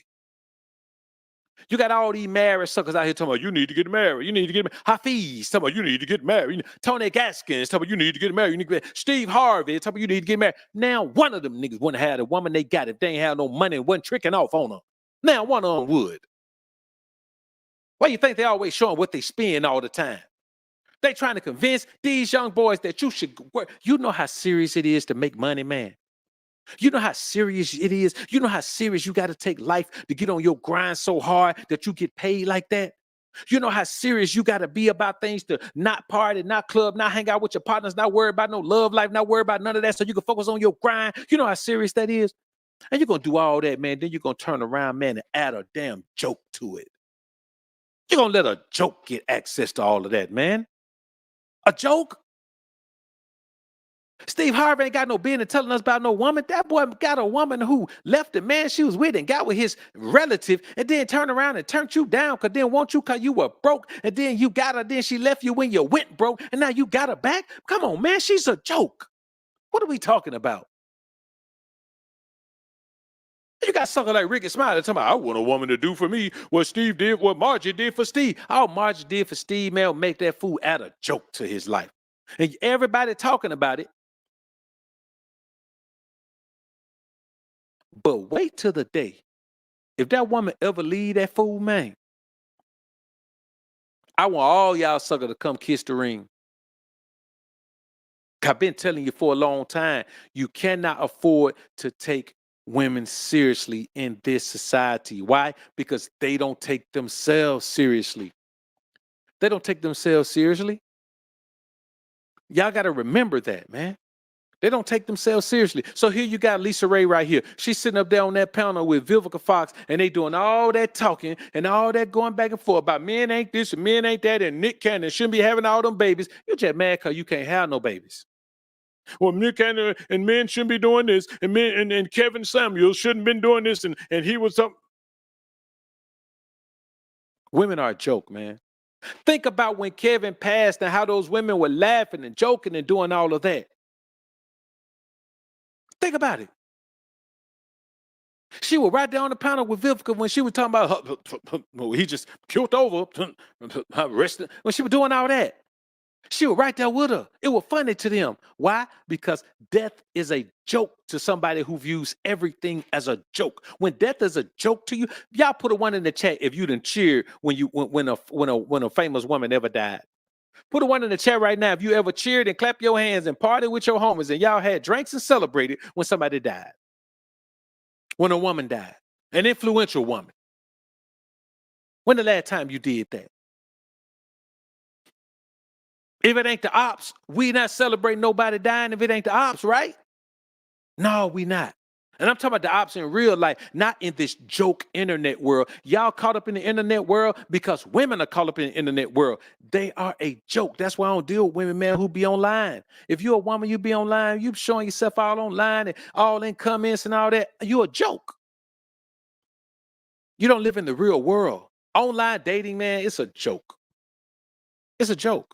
Speaker 4: You got all these married suckers out here talking about you need to get married. You need to get married. Hafiz talking about you need to get married. Tony Gaskins talking about you need to get married. You need to get married. Steve Harvey talking about you need to get married. Now one of them niggas wouldn't have the woman they got if they ain't have no money and wasn't tricking off on her. Now one of them would. Why you think they always showing what they spend all the time? They trying to convince these young boys that you should work. You know how serious it is to make money, man. You know how serious it is. You know how serious you got to take life to get on your grind so hard that you get paid like that. You know how serious you got to be about things to not party, not club, not hang out with your partners, not worry about no love life, not worry about none of that so you can focus on your grind. You know how serious that is. And you're going to do all that, man. Then you're going to turn around, man, and add a damn joke to it. You're going to let a joke get access to all of that, man. A joke? Steve Harvey ain't got no business telling us about no woman. That boy got a woman who left the man she was with and got with his relative and then turned around and turned you down because didn't want you because you were broke. And then you got her. Then she left you when you went broke. And now you got her back. Come on, man. She's a joke. What are we talking about? You got something like Ricky Smiley talking about, I want a woman to do for me what Steve did, what Margie did for Steve. All Margie did for Steve, man, will make that fool add a joke to his life. And everybody talking about it. But wait till the day, if that woman ever leave that fool, man, I want all y'all sucker to come kiss the ring. I've been telling you for a long time, you cannot afford to take women seriously in this society. Why? Because they don't take themselves seriously. They don't take themselves seriously. Y'all got to remember that, man. They don't take themselves seriously. So here you got Lisa Ray right here. She's sitting up there on that panel with Vivica Fox, and they doing all that talking and all that going back and forth about men ain't this and men ain't that, and Nick Cannon shouldn't be having all them babies. You're just mad because you can't have no babies. Well, Nick Cannon and men shouldn't be doing this, and men and Kevin Samuels shouldn't have been doing this, and he was some. Women are a joke, man. Think about when Kevin passed and how those women were laughing and joking and doing all of that. Think about it. She was right there on the panel with Vivica when she was talking about he just killed over, arrested. When she was doing all that, she was right there with her. It was funny to them. Why? Because death is a joke to somebody who views everything as a joke. When death is a joke to you, y'all put a one in the chat if you didn't cheer when a famous woman ever died. Put a one in the chat right now if you ever cheered and clapped your hands and partied with your homies and y'all had drinks and celebrated when somebody died. When a woman died, an influential woman. When the last time you did that? If it ain't the ops, we not celebrating nobody dying if it ain't the ops, right? No, we not. And I'm talking about the ops in real life, not in this joke internet world. Y'all caught up in the internet world because women are caught up in the internet world. They are a joke. That's why I don't deal with women, man, who be online. If you're a woman, you be online, you showing yourself all online and all in comments and all that. You're a joke. You don't live in the real world. Online dating, man, it's a joke. It's a joke.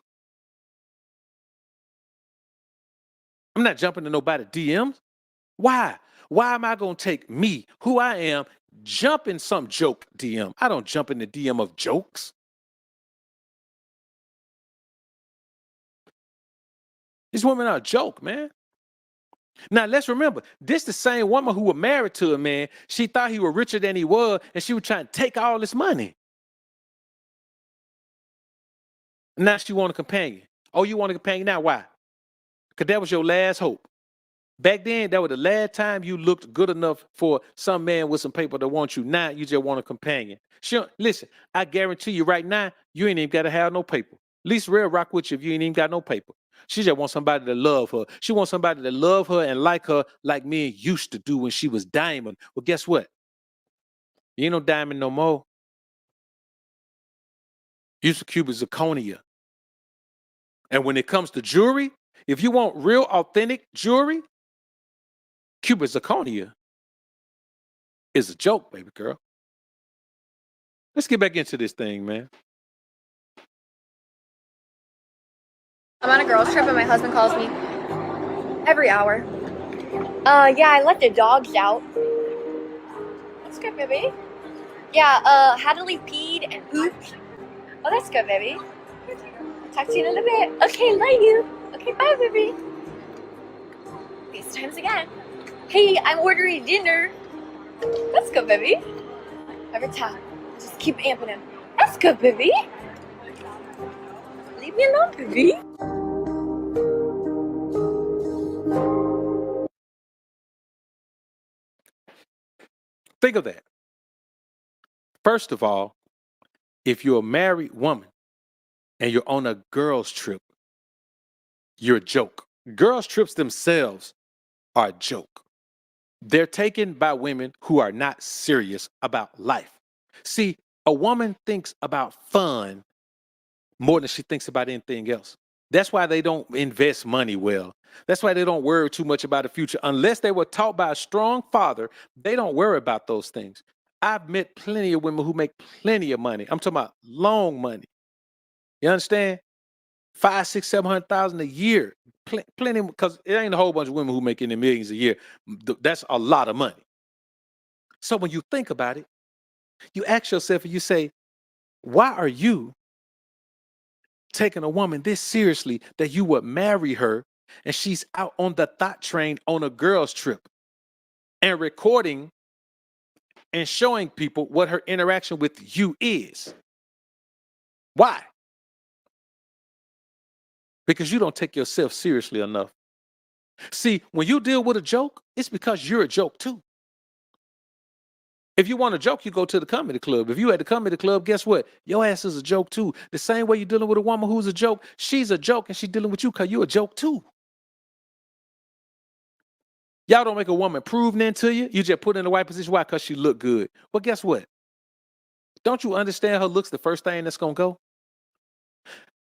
Speaker 4: I'm not jumping to nobody DMs. Why? Why am I going to take me, who I am, jump in some joke DM? I don't jump in the DM of jokes. These women are a joke, man. Now, let's remember, this the same woman who was married to a man. She thought he was richer than he was, and she was trying to take all this money. Now she want a companion. Oh, you want a companion now? Why? Because that was your last hope. Back then, that was the last time you looked good enough for some man with some paper to want you. Now you just want a companion. Sure, listen, I guarantee you right now, you ain't even got to have no paper. Lisa Ray rock with you if you ain't even got no paper. She just wants somebody to love her. She wants somebody to love her and like her like men used to do when she was Diamond. Well, guess what? You ain't no Diamond no more. You used to Cuba zirconia. And when it comes to jewelry, if you want real authentic jewelry, Cuba zirconia is a joke, baby girl. Let's get back into this thing, man.
Speaker 7: I'm on a girls trip and my husband calls me every hour. Yeah, I let the dogs out. That's good, baby. Yeah, had to leave peed and pooped. Oh, that's good, baby. Talk to you in a little bit. Okay, love you. Okay, bye, baby. FaceTimes again. Hey, I'm ordering dinner. That's good, baby. Every time. Just keep amping him. That's good, baby. Leave me alone, baby.
Speaker 4: Think of that. First of all, if you're a married woman and you're on a girls' trip, you're a joke. Girls' trips themselves are a joke. They're taken by women who are not serious about life. See, a woman thinks about fun more than she thinks about anything else. That's why they don't invest money well. That's why they don't worry too much about the future. Unless they were taught by a strong father, they don't worry about those things. I've met plenty of women who make plenty of money. I'm talking about long money. You understand? 5, 6, 700,000 a year. Plenty, because it ain't a whole bunch of women who make in the millions a year. That's a lot of money. So when you think about it, you ask yourself and you say, why are you taking a woman this seriously that you would marry her and she's out on the thought train on a girls' trip and recording and showing people what her interaction with you is? Why? Because you don't take yourself seriously enough. See, when you deal with a joke, it's because you're a joke too. If you want a joke, you go to the comedy club. If you at the comedy club, guess what? Your ass is a joke too. The same way you're dealing with a woman who's a joke, she's a joke and she's dealing with you because you're a joke too. Y'all don't make a woman prove nothing to you. You just put her in the right position. Why? Because she look good. Well, guess what? Don't you understand her looks the first thing that's going to go?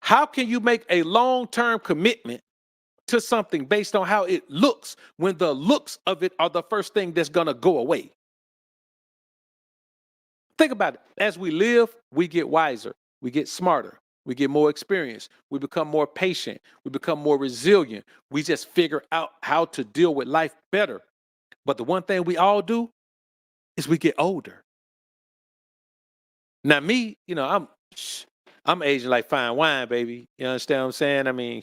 Speaker 4: How can you make a long-term commitment to something based on how it looks when the looks of it are the first thing that's going to go away? Think about it. As we live, we get wiser. We get smarter. We get more experience. We become more patient. We become more resilient. We just figure out how to deal with life better. But the one thing we all do is we get older. Now, me, you know, I'm aging like fine wine, baby. You understand what I'm saying? I mean,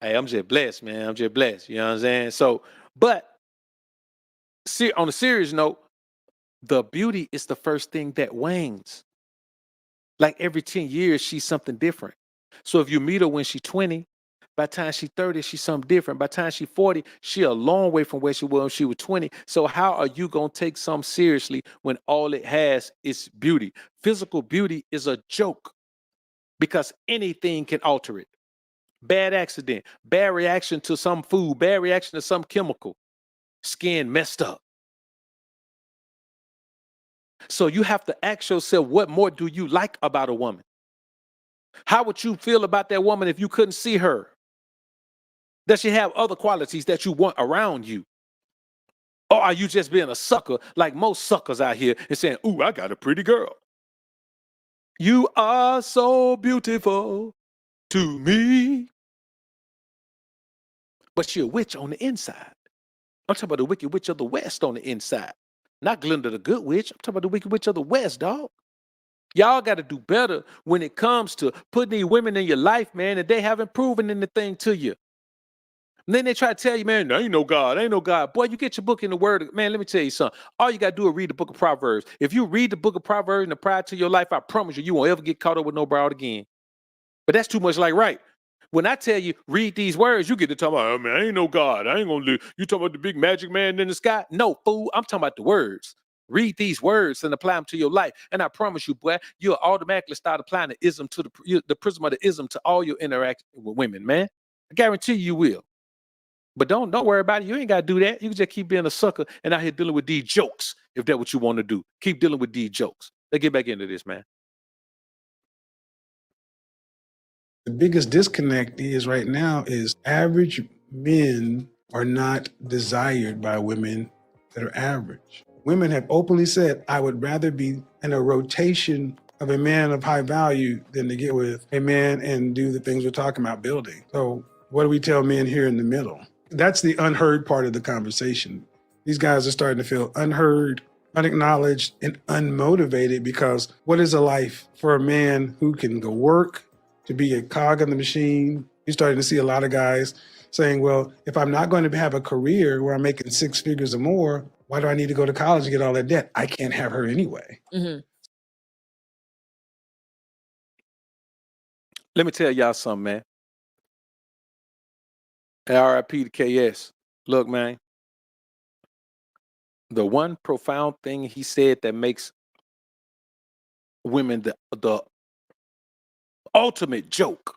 Speaker 4: hey, I'm just blessed, man. I'm just blessed. You know what I'm saying? So, but on a serious note, the beauty is the first thing that wanes. Like every 10 years, she's something different. So if you meet her when she's 20, by the time she's 30, she's something different. By the time she's 40, she's a long way from where she was when she was 20. So how are you going to take something seriously when all it has is beauty? Physical beauty is a joke because anything can alter it. Bad accident, bad reaction to some food, bad reaction to some chemical, skin messed up. So you have to ask yourself, what more do you like about a woman? How would you feel about that woman if you couldn't see her? Does she have other qualities that you want around you? Or are you just being a sucker like most suckers out here and saying, ooh, I got a pretty girl. You are so beautiful to me. But she a witch on the inside. I'm talking about the Wicked Witch of the West on the inside. Not Glinda the Good Witch. I'm talking about the Wicked Witch of the West, dog. Y'all got to do better when it comes to putting these women in your life, man, and they haven't proven anything to you. And then they try to tell you, man, there ain't no God, ain't no God. Boy, you get your book in the word. Man, let me tell you something. All you got to do is read the book of Proverbs. If you read the book of Proverbs and apply it to your life, I promise you, you won't ever get caught up with no broad again. But that's too much like right. When I tell you, read these words, you get to talk about, oh, man, I ain't no God. I ain't going to live. You talking about the big magic man in the sky? No, fool. I'm talking about the words. Read these words and apply them to your life. And I promise you, boy, you'll automatically start applying the ism to the prism of the ism to all your interaction with women, man. I guarantee you will. But don't worry about it. You ain't got to do that. You can just keep being a sucker and out here dealing with these jokes, if that's what you want to do. Keep dealing with these jokes. Let's get back into this, man.
Speaker 8: The biggest disconnect is right now is average men are not desired by women that are average. Women have openly said, I would rather be in a rotation of a man of high value than to get with a man and do the things we're talking about building. So what do we tell men here in the middle? That's the unheard part of the conversation. These guys are starting to feel unheard, unacknowledged, and unmotivated because what is a life for a man who can go work, to be a cog in the machine? You're starting to see a lot of guys saying, well, if I'm not going to have a career where I'm making 6 figures or more, why do I need to go to college and get all that debt? I can't have her anyway.
Speaker 4: Mm-hmm. Let me tell y'all something, man. RIP to KS. Look, man. The one profound thing he said that makes women the ultimate joke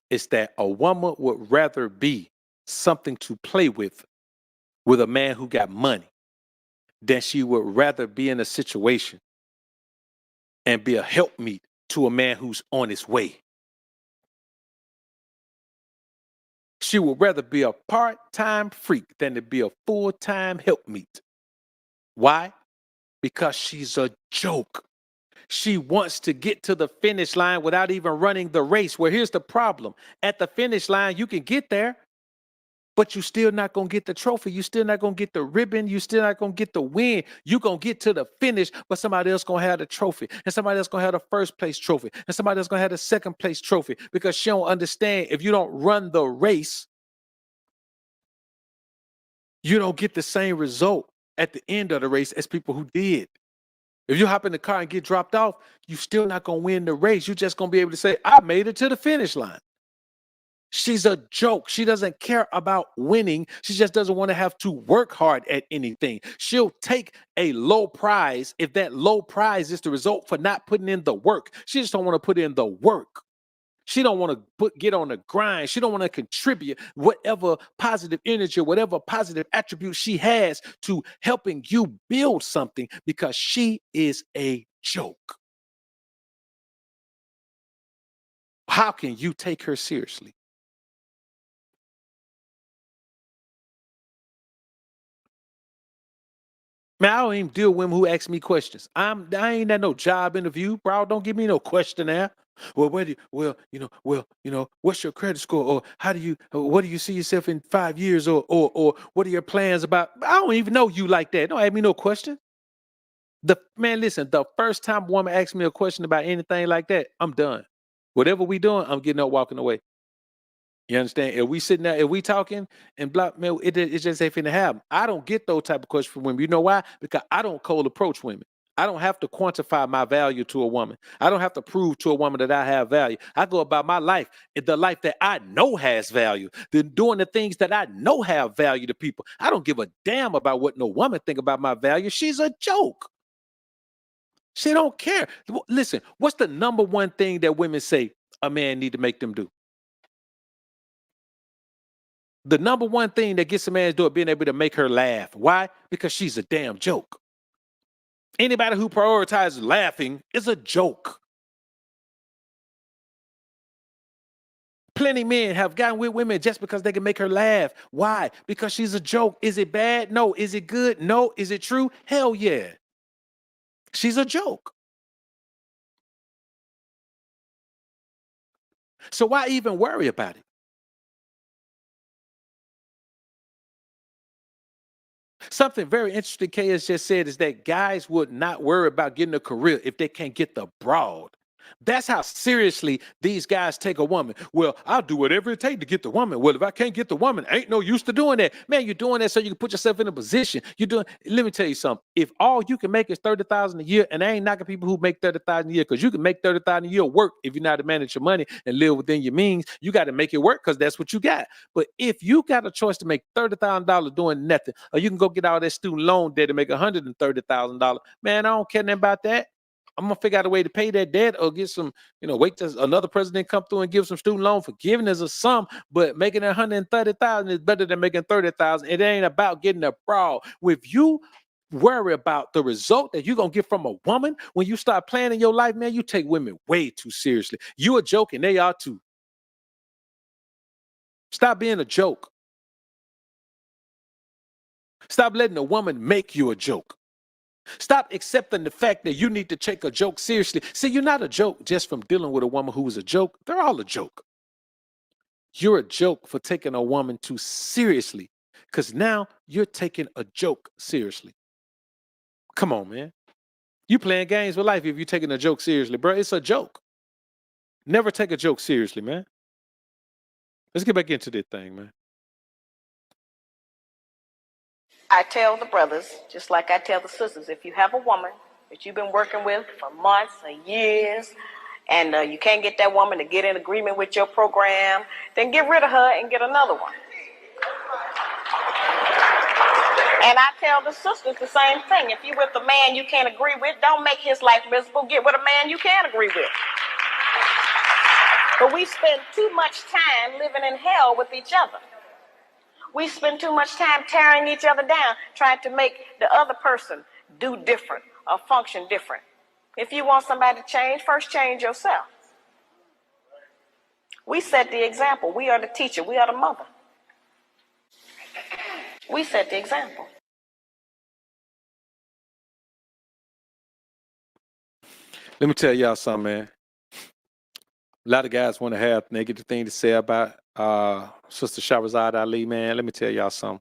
Speaker 4: is that a woman would rather be something to play with a man who got money than she would rather be in a situation and be a helpmeet to a man who's on his way. She would rather be a part-time freak than to be a full-time helpmeet. Why? Because she's a joke. She wants to get to the finish line without even running the race. Well, here's the problem. At the finish line, you can get there, but you're still not going to get the trophy. You're still not going to get the ribbon. You're still not going to get the win. You're going to get to the finish, but somebody else going to have the trophy. And somebody else going to have the first place trophy. And somebody else going to have the second place trophy because she don't understand if you don't run the race, you don't get the same result at the end of the race as people who did. If you hop in the car and get dropped off, you're still not going to win the race. You're just going to be able to say, I made it to the finish line. She's a joke. She doesn't care about winning. She just doesn't want to have to work hard at anything. She'll take a low prize if that low prize is the result for not putting in the work. She just don't want to put in the work. She don't want to get on the grind. She don't want to contribute whatever positive energy, whatever positive attribute she has to helping you build something because she is a joke. How can you take her seriously? Man, I don't even deal with women who ask me questions. I ain't at no job interview, bro. Don't give me no questionnaire. Well, what's your credit score? Or what do you see yourself in 5 years? Or what are your plans about? I don't even know you like that. Don't ask me no question. Listen, the first time a woman asks me a question about anything like that, I'm done. Whatever we doing, I'm getting up, walking away. You understand? If we sitting there, if we talking and blah, man, it just ain't finna happen. I don't get those type of questions from women. You know why? Because I don't cold approach women. I don't have to quantify my value to a woman. I don't have to prove to a woman that I have value. I go about my life, the life that I know has value, then doing the things that I know have value to people. I don't give a damn about what no woman think about my value. She's a joke. She don't care. Listen, what's the number one thing that women say a man need to make them do? The number one thing that gets a man to do it, being able to make her laugh. Why? Because she's a damn joke. Anybody who prioritizes laughing is a joke. Plenty men have gotten with women just because they can make her laugh. Why? Because she's a joke. Is it bad? No. Is it good? No. Is it true? Hell yeah. She's a joke. So why even worry about it? Something very interesting KS just said is that guys would not worry about getting a career if they can't get the broad. That's how seriously these guys take a woman. Well, I'll do whatever it takes to get the woman. Well, if I can't get the woman, ain't no use to doing that. Man, you're doing that so you can put yourself in a position. Let me tell you something. If all you can make is $30,000 a year, and I ain't knocking people who make $30,000 a year, because you can make $30,000 a year work if you know how to manage your money and live within your means. You got to make it work because that's what you got. But if you got a choice to make $30,000 doing nothing, or you can go get all that student loan debt to make $130,000, man, I don't care nothing about that. I'm gonna figure out a way to pay that debt or get some, wait till another president come through and give some student loan forgiveness or some. But making 130,000 is better than making 30,000. It ain't about getting a broad. If you worry about the result that you're gonna get from a woman when you start planning your life, man, you take women way too seriously. You a joke and they are too. Stop being a joke. Stop letting a woman make you a joke. Stop accepting the fact that you need to take a joke seriously. See, you're not a joke just from dealing with a woman who is a joke. They're all a joke. You're a joke for taking a woman too seriously, because now you're taking a joke seriously. Come on, man. You playing games with life if you're taking a joke seriously, bro. It's a joke. Never take a joke seriously, man. Let's get back into this thing, man.
Speaker 6: I tell the brothers, just like I tell the sisters, if you have a woman that you've been working with for months or years, and you can't get that woman to get in agreement with your program, then get rid of her and get another one. And I tell the sisters the same thing. If you're with a man you can't agree with, don't make his life miserable. Get with a man you can agree with. But we spend too much time living in hell with each other. We spend too much time tearing each other down, trying to make the other person do different or function different. If you want somebody to change, first change yourself. We set the example. We are the teacher. We are the mother. We set the example.
Speaker 4: Let me tell y'all something, man. A lot of guys want to have negative thing to say about Sister Shahrazad Ali, man. Let me tell y'all something.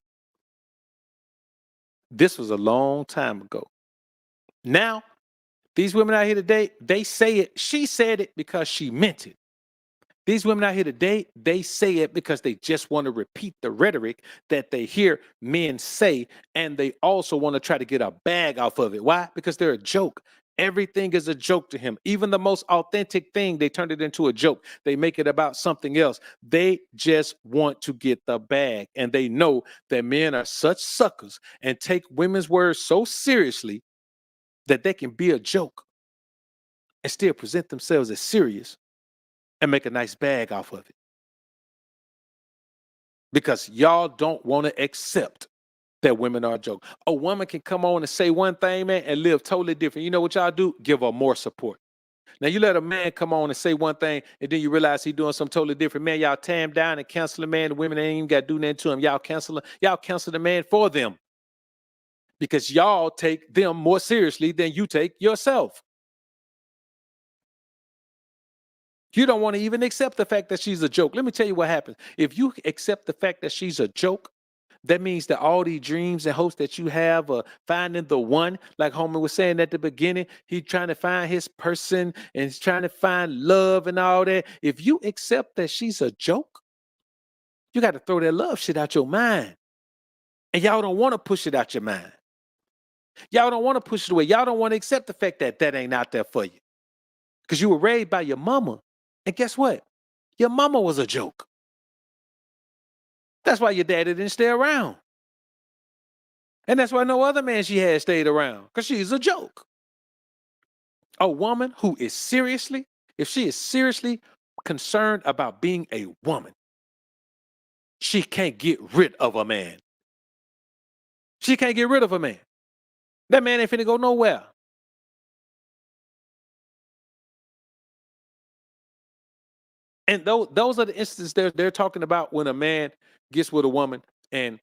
Speaker 4: This was a long time ago. Now, these women out here today, they say it. She said it because she meant it. These women out here today, they say it because they just want to repeat the rhetoric that they hear men say, and they also want to try to get a bag off of it. Why? Because they're a joke. Everything is a joke to him. Even the most authentic thing, they turn it into a joke. They make it about something else. They just want to get the bag. And they know that men are such suckers and take women's words so seriously that they can be a joke and still present themselves as serious and make a nice bag off of it. Because y'all don't want to accept that women are a joke. A woman can come on and say one thing, man, and live totally different. You know what y'all do? Give her more support. Now you let a man come on and say one thing, and then you realize he's doing something totally different. Man, y'all tear him down and cancel the man. The women ain't even got to do nothing to him. Y'all cancel the man for them. Because y'all take them more seriously than you take yourself. You don't want to even accept the fact that she's a joke. Let me tell you what happens. If you accept the fact that she's a joke, that means that all these dreams and hopes that you have of finding the one, like Homer was saying at the beginning, he's trying to find his person and he's trying to find love and all that. If you accept that she's a joke, you got to throw that love shit out your mind. And y'all don't want to push it out your mind. Y'all don't want to push it away. Y'all don't want to accept the fact that that ain't out there for you. Because you were raised by your mama. And guess what? Your mama was a joke. That's why your daddy didn't stay around. And that's why no other man she had stayed around, because she's a joke. A woman who is seriously, if she is seriously concerned about being a woman, she can't get rid of a man. She can't get rid of a man. That man ain't finna go nowhere. And those are the instances they're talking about when a man gets with a woman and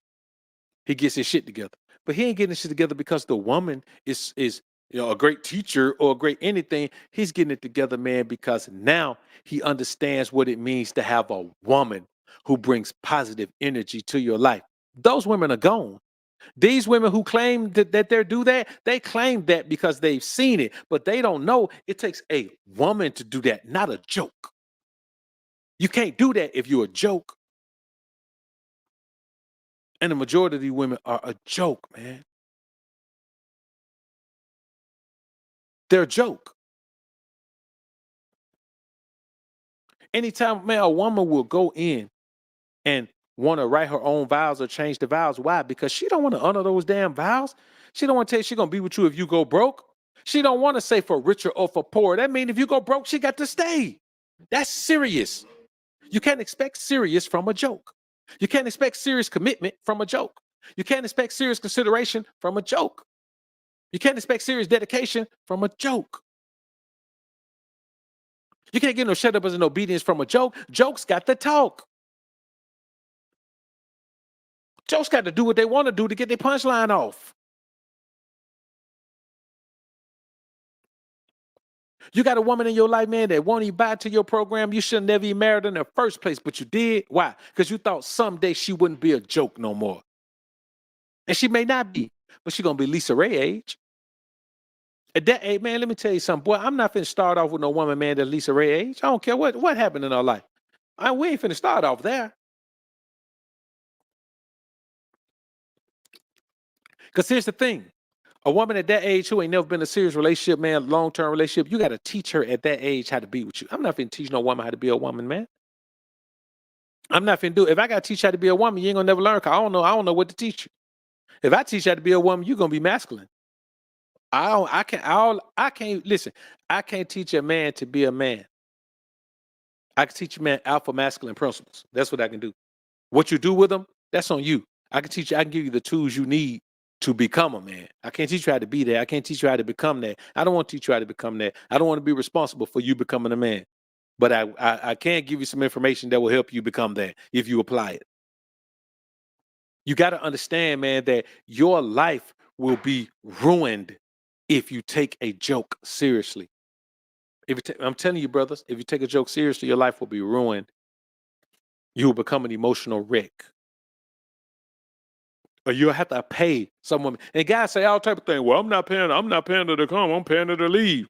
Speaker 4: he gets his shit together. But he ain't getting his shit together because the woman is a great teacher or a great anything. He's getting it together, man, because now he understands what it means to have a woman who brings positive energy to your life. Those women are gone. These women who claim that they do that, they claim that because they've seen it, but they don't know it takes a woman to do that, not a joke. You can't do that if you're a joke. And the majority of these women are a joke, man. They're a joke. Anytime, man, a woman will go in and want to write her own vows or change the vows. Why? Because she don't want to honor those damn vows. She don't want to tell you she's going to be with you if you go broke. She don't want to say for richer or for poor. That means if you go broke, she got to stay. That's serious. You can't expect serious from a joke. You can't expect serious commitment from a joke. You can't expect serious consideration from a joke. You can't expect serious dedication from a joke. You can't get no shut up as an obedience from a joke. Jokes got to talk. Jokes got to do what they want to do to get their punchline off. You got a woman in your life, man, that won't even buy into your program. You should never even married her in the first place, but you did. Why? Because you thought someday she wouldn't be a joke no more. And she may not be, but she's going to be Lisa Ray age. At that age, man, let me tell you something. Boy, I'm not finna start off with no woman, man, that's Lisa Ray age. I don't care what happened in her life. We ain't finna start off there. Because here's the thing. A woman at that age who ain't never been in a serious relationship, man, long-term relationship, you got to teach her at that age how to be with you. I'm not finna teach no woman how to be a woman, man. I'm not finna do it. If I got to teach you how to be a woman, you ain't gonna never learn, because I don't know what to teach you. If I teach you how to be a woman, you're gonna be masculine. I can't listen. I can't teach a man to be a man. I can teach a man alpha masculine principles. That's what I can do. What you do with them, that's on you. I can give you the tools you need to become a man. I can't teach you how to be that. I can't teach you how to become that. I don't want to teach you how to become that. I don't want to be responsible for you becoming a man. But I can give you some information that will help you become that if you apply it. You got to understand, man, that your life will be ruined if you take a joke seriously. I'm telling you, brothers, if you take a joke seriously, your life will be ruined. You will become an emotional wreck. Or you'll have to pay someone. And guys say all type of thing. Well, I'm not paying her to come. I'm paying her to leave.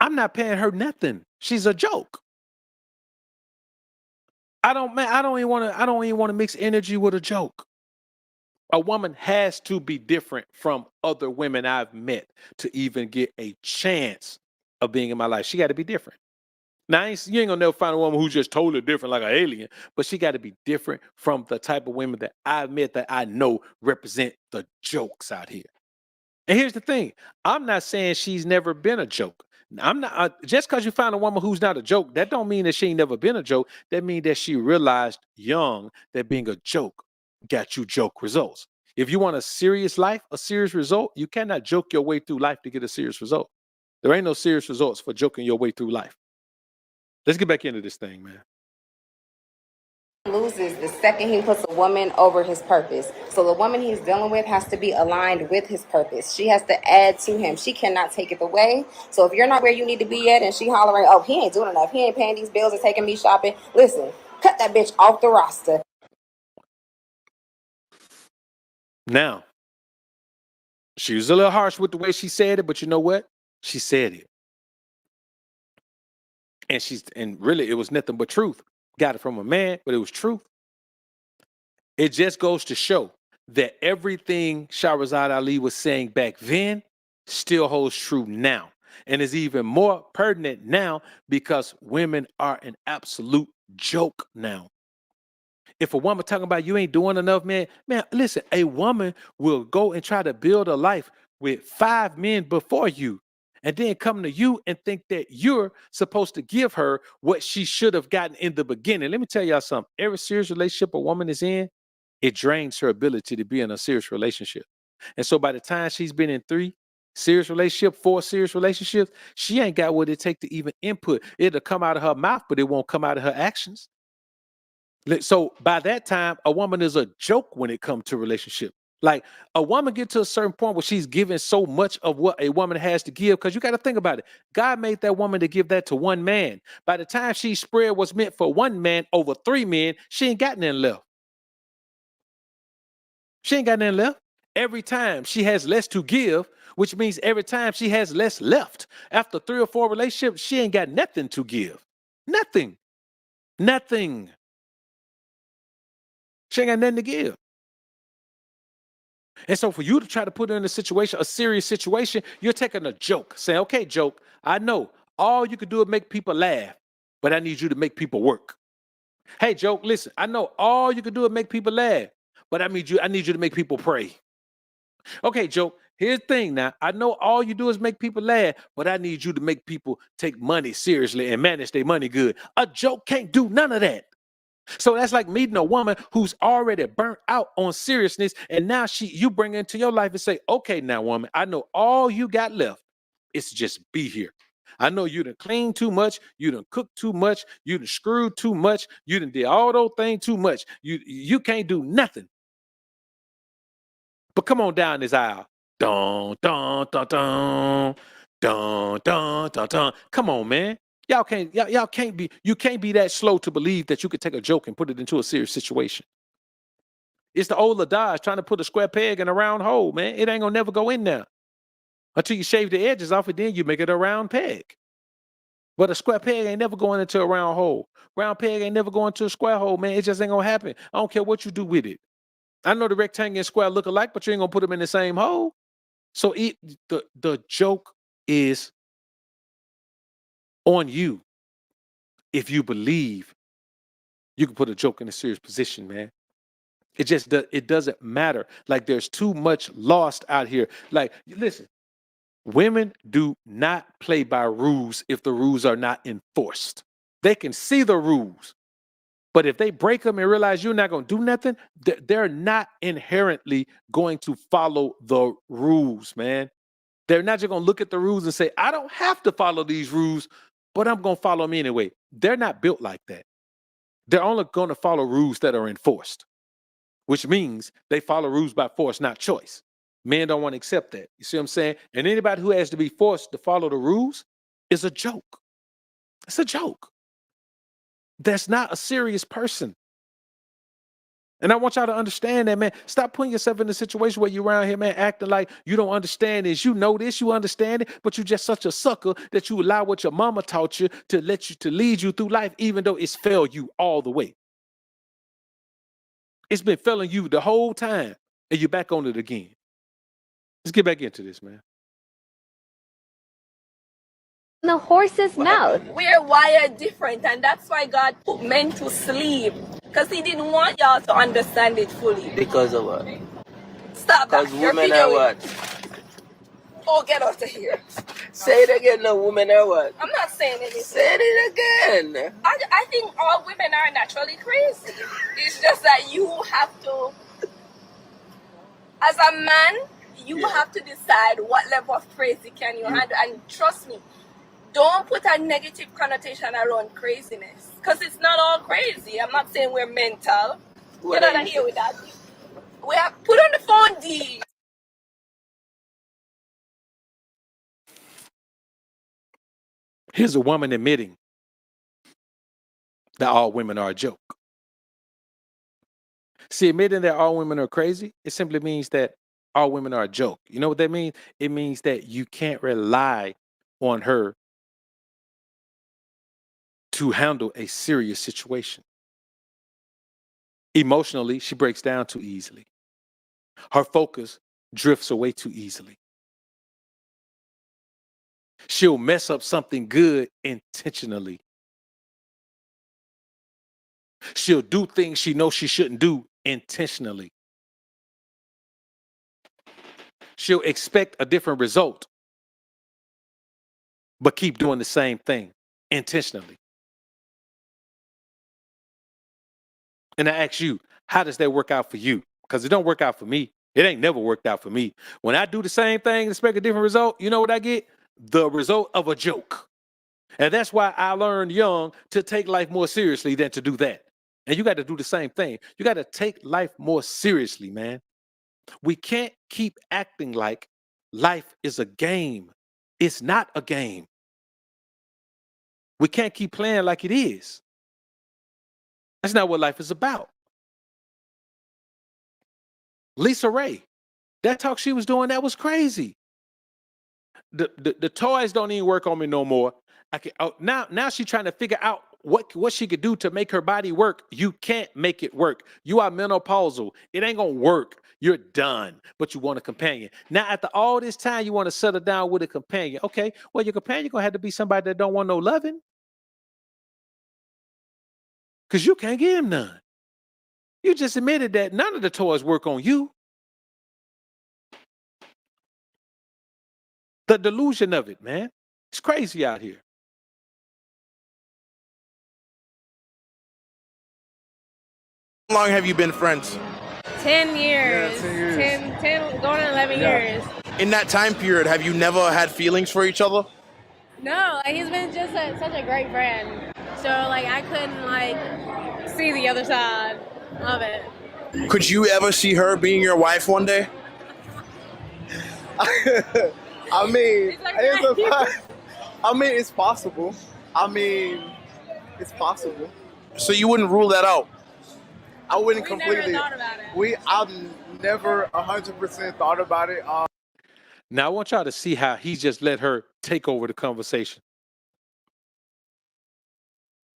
Speaker 4: I'm not paying her nothing. She's a joke. I don't even want to mix energy with a joke. A woman has to be different from other women I've met to even get a chance of being in my life. She got to be different. Now, you ain't gonna never find a woman who's just totally different, like an alien, but she got to be different from the type of women that I've met that I know represent the jokes out here. And here's the thing, I'm not saying she's never been a joke. I'm not just because you find a woman who's not a joke, that don't mean that she ain't never been a joke. That means that she realized young that being a joke got you joke results. If you want a serious life, a serious result, you cannot joke your way through life to get a serious result. There ain't no serious results for joking your way through life. Let's get back into this thing, man.
Speaker 9: Loses the second he puts a woman over his purpose. So the woman he's dealing with has to be aligned with his purpose. She has to add to him. She cannot take it away. So if you're not where you need to be at and she hollering, oh, he ain't doing enough, he ain't paying these bills or taking me shopping, listen, cut that bitch off the roster.
Speaker 4: Now, she was a little harsh with the way she said it, but you know what? She said it. And really it was nothing but truth. Got it from a man, but it was truth. It just goes to show that everything Shahrazad Ali was saying back then still holds true now. And is even more pertinent now because women are an absolute joke now. If a woman talking about you ain't doing enough, man, listen, a woman will go and try to build a life with 5 men before you and then come to you and think that you're supposed to give her what she should have gotten in the beginning. Let me tell y'all something. Every serious relationship a woman is in, it drains her ability to be in a serious relationship. And so by the time she's been in 3 serious relationships, 4 serious relationships, she ain't got what it take to even input. It'll come out of her mouth, but it won't come out of her actions. So by that time, a woman is a joke when it comes to relationship. Like a woman get to a certain point where she's giving so much of what a woman has to give, because you got to think about it. God made that woman to give that to one man. By the time she spread what's meant for one man over 3 men, she ain't got nothing left. She ain't got nothing left. Every time she has less to give, which means every time she has less left. After 3 or 4 relationships, she ain't got nothing to give. Nothing. Nothing. She ain't got nothing to give. And so for you to try to put her in a situation, a serious situation, you're taking a joke, saying, okay, joke, I know all you can do is make people laugh, but I need you to make people work. Hey, joke, listen, I know all you can do is make people laugh, but I need you to make people pray. Okay, joke, here's the thing now. I know all you do is make people laugh, but I need you to make people take money seriously and manage their money good. A joke can't do none of that. So that's like meeting a woman who's already burnt out on seriousness, and now you bring her into your life and say, okay, now woman, I know all you got left is just be here. I know you done clean too much, you done cook too much, you done screwed too much, you done did all those things too much. You can't do nothing. But come on down this aisle. Dun, dun, dun, dun, dun, dun, dun, dun. Come on, man. You can't be that slow to believe that you could take a joke and put it into a serious situation. It's the old adage, trying to put a square peg in a round hole, man. It ain't gonna never go in there until you shave the edges off it. Then you make it a round peg. But a square peg ain't never going into a round hole. Round peg ain't never going to a square hole, man. It just ain't gonna happen. I don't care what you do with it. I know the rectangle and square look alike, but you ain't gonna put them in the same hole. So the joke is on you. If you believe you can put a joke in a serious position, man. It doesn't matter. Like there's too much lost out here. Like, listen, women do not play by rules if the rules are not enforced. They can see the rules, but if they break them and realize you're not going to do nothing, they're not inherently going to follow the rules, man. They're not just going to look at the rules and say, I don't have to follow these rules, but I'm going to follow them anyway. They're not built like that. They're only going to follow rules that are enforced, which means they follow rules by force, not choice. Men don't want to accept that. You see what I'm saying? And anybody who has to be forced to follow the rules is a joke. It's a joke. That's not a serious person. And I want y'all to understand that, man. Stop putting yourself in a situation where you're around here, man, acting like you don't understand this. You know this, you understand it, but you're just such a sucker that you allow what your mama taught you to lead you through life, even though it's failed you all the way. It's been failing you the whole time. and you're back on it again. Let's get back into this, man.
Speaker 7: The horse's mouth.
Speaker 10: We're wired different, and that's why God put men to sleep. Because He didn't want y'all to understand it fully.
Speaker 11: Because of what?
Speaker 10: Stop that.
Speaker 11: Because
Speaker 10: You're
Speaker 11: women are
Speaker 10: videoing.
Speaker 11: what?
Speaker 10: Oh, get out of here.
Speaker 11: Say it again, no, women are what?
Speaker 10: I'm not saying anything.
Speaker 11: Say it again.
Speaker 10: I think all women are naturally crazy. It's just that you have to, as a man, you have to decide what level of crazy can you handle. And trust me, don't put a negative connotation around craziness. Because it's not all crazy. I'm not saying we're mental. We're not here with that. We have put on the phone, D.
Speaker 4: Here's a woman admitting that all women are a joke. See, admitting that all women are crazy, it simply means that all women are a joke. You know what that means? It means that you can't rely on her to handle a serious situation. Emotionally, she breaks down too easily. Her focus drifts away too easily. She'll mess up something good intentionally. She'll do things she knows she shouldn't do intentionally. She'll expect a different result, but keep doing the same thing intentionally. And I ask you, how does that work out for you? Because it don't work out for me. It ain't never worked out for me. When I do the same thing and expect a different result, you know what I get? The result of a joke. And that's why I learned young to take life more seriously than to do that. And you got to do the same thing. You got to take life more seriously, man. We can't keep acting like life is a game. It's not a game. We can't keep playing like it is. That's not what life is about. Lisa Ray, that talk she was doing, that was crazy. The toys don't even work on me no more. Now she's trying to figure out what she could do to make her body work. You can't make it work. You are menopausal. It ain't gonna work. You're done. But you want a companion. Now, after all this time, you want to settle down with a companion. Okay, well, your companion gonna have to be somebody that don't want no loving. Because you can't give him none. You just admitted that none of the toys work on you. The delusion of it, man. It's crazy out here.
Speaker 12: How long have you been friends?
Speaker 13: 10 years.
Speaker 12: Yeah, 10 years.
Speaker 13: 10 going on 11 years.
Speaker 12: In that time period, have you never had feelings for each other?
Speaker 13: No, like he's been just such a great friend. So like I couldn't like see the other side of it.
Speaker 12: Could you ever see her being your wife one day?
Speaker 14: I mean, it's possible. It's possible.
Speaker 12: So you wouldn't rule that out?
Speaker 14: I wouldn't
Speaker 13: We
Speaker 14: completely.
Speaker 13: never thought about it.
Speaker 14: I've never 100% thought about it.
Speaker 4: Now I want y'all to see how he just let her take over the conversation.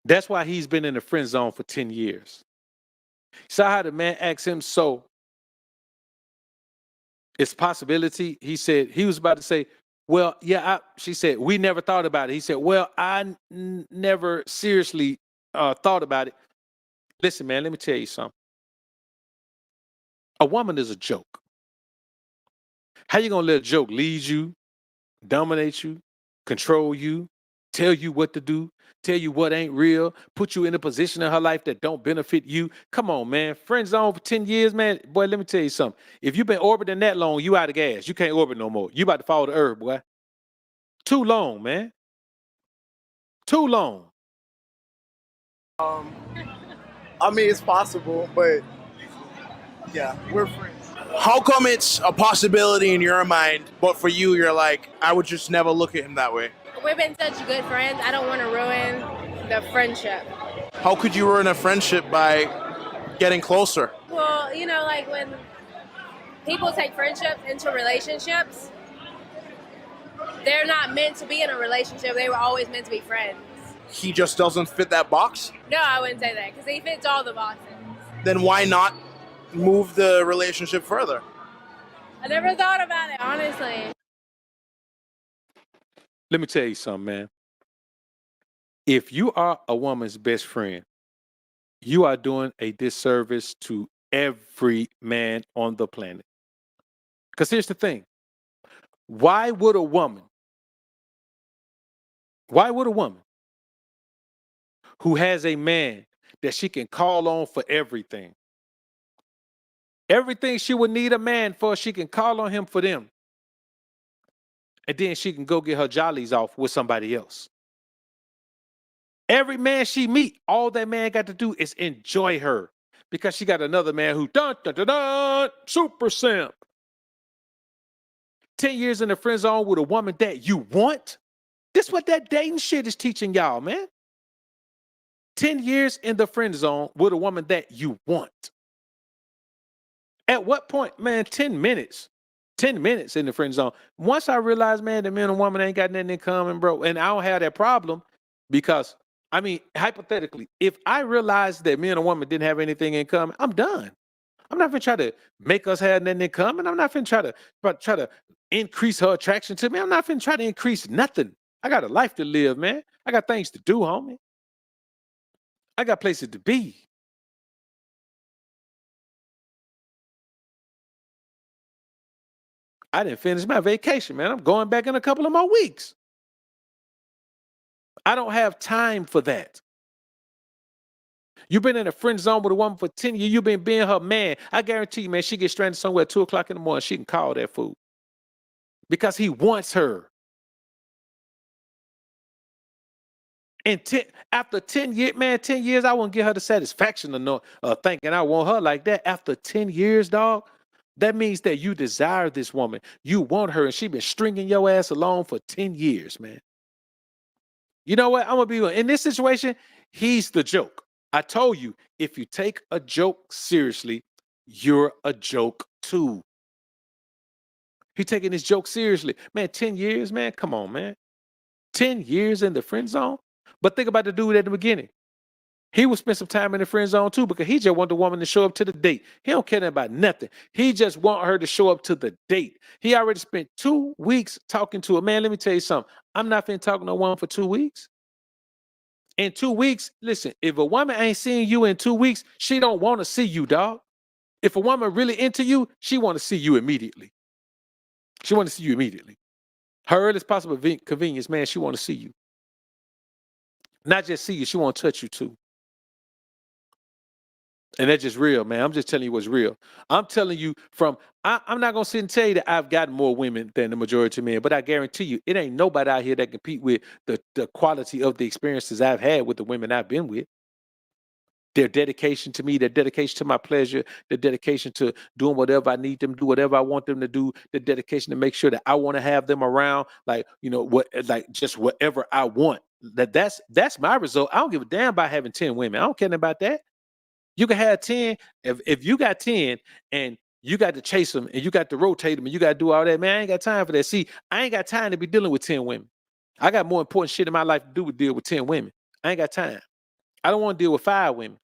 Speaker 4: That's why he's been in the friend zone for 10 years. Saw how the man asked him, so it's possibility. He said, he was about to say, well, yeah, she said, we never thought about it. He said, well, I never seriously thought about it. Listen, man, let me tell you something. A woman is a joke. How you gonna let a joke lead you, dominate you, control you, tell you what to do, tell you what ain't real, put you in a position in her life that don't benefit you? Come on, man. Friend zone for 10 years, man. Boy, let me tell you something. If you've been orbiting that long, you out of gas. You can't orbit no more. You about to fall to earth, boy. Too long, man. Too long.
Speaker 14: I mean, it's possible, but yeah, we're friends.
Speaker 12: How come it's a possibility in your mind, but for you, you're like, I would just never look at him that way?
Speaker 13: We've been such good friends. I don't want to ruin the friendship.
Speaker 12: How could you ruin a friendship by getting closer?
Speaker 13: Well, you know, like when people take friendships into relationships, they're not meant to be in a relationship. They were always meant to be friends.
Speaker 12: He just doesn't fit that box?
Speaker 13: No, I wouldn't say that because he fits all the boxes.
Speaker 12: Then why not move the relationship further.
Speaker 13: I never thought about it, honestly.
Speaker 4: Let me tell you something, man. If you are a woman's best friend, you are doing a disservice to every man on the planet. Because here's the thing. Why would a woman who has a man that she can call on for everything she would need a man for, she can call on him for them, and then she can go get her jollies off with somebody else? Every man she meet, all that man got to do is enjoy her because she got another man who super simp. 10 years in the friend zone with a woman that you want. This what that dating shit is teaching y'all, man. 10 years in the friend zone with a woman that you want. At what point, man, 10 minutes. 10 minutes in the friend zone. Once I realized, man, that man and woman ain't got nothing in common, bro, and I don't have that problem because, I mean, hypothetically, if I realized that me and a woman didn't have anything in common, I'm done. I'm not going to try to make us have nothing in common. I'm not going to try to increase her attraction to me. I'm not going to try to increase nothing. I got a life to live, man. I got things to do, homie. I got places to be. I didn't finish my vacation, man. I'm going back in a couple of more weeks. I don't have time for that. You've been in a friend zone with a woman for 10 years. You've been being her man. I guarantee you, man, she gets stranded somewhere at 2 o'clock in the morning. She can call that fool because he wants her. And after 10 years, man, 10 years, I won't give her the satisfaction of thinking I want her like that. After 10 years, dog, that means that you desire this woman. You want her, and she been stringing your ass along for 10 years, man. You know what? I'm going to be in this situation. He's the joke. I told you, if you take a joke seriously, you're a joke too. He taking this joke seriously. Man, 10 years, man. Come on, man. 10 years in the friend zone. But think about the dude at the beginning. He would spend some time in the friend zone too because he just want the woman to show up to the date. He don't care about nothing. He just want her to show up to the date. He already spent 2 weeks talking to her. Man, let me tell you something. I'm not finna talk to no woman for 2 weeks. In 2 weeks, listen, if a woman ain't seeing you in 2 weeks, she don't want to see you, dog. If a woman really into you, she want to see you immediately. She want to see you immediately. Her earliest possible convenience, man, she want to see you. Not just see you, she want to touch you too. And that's just real, man. I'm just telling you what's real. I'm telling you I'm not going to sit and tell you that I've gotten more women than the majority of men, but I guarantee you, it ain't nobody out here that compete with the quality of the experiences I've had with the women I've been with. Their dedication to me, their dedication to my pleasure, their dedication to doing whatever I need them to do, whatever I want them to do, the dedication to make sure that I want to have them around, like, you know, just whatever I want. That's my result. I don't give a damn about having 10 women. I don't care about that. You can have 10. If you got 10 and you got to chase them and you got to rotate them and you got to do all that, man, I ain't got time for that. See, I ain't got time to be dealing with 10 women. I got more important shit in my life to do with deal with 10 women. I ain't got time. I don't want to deal with 5 women.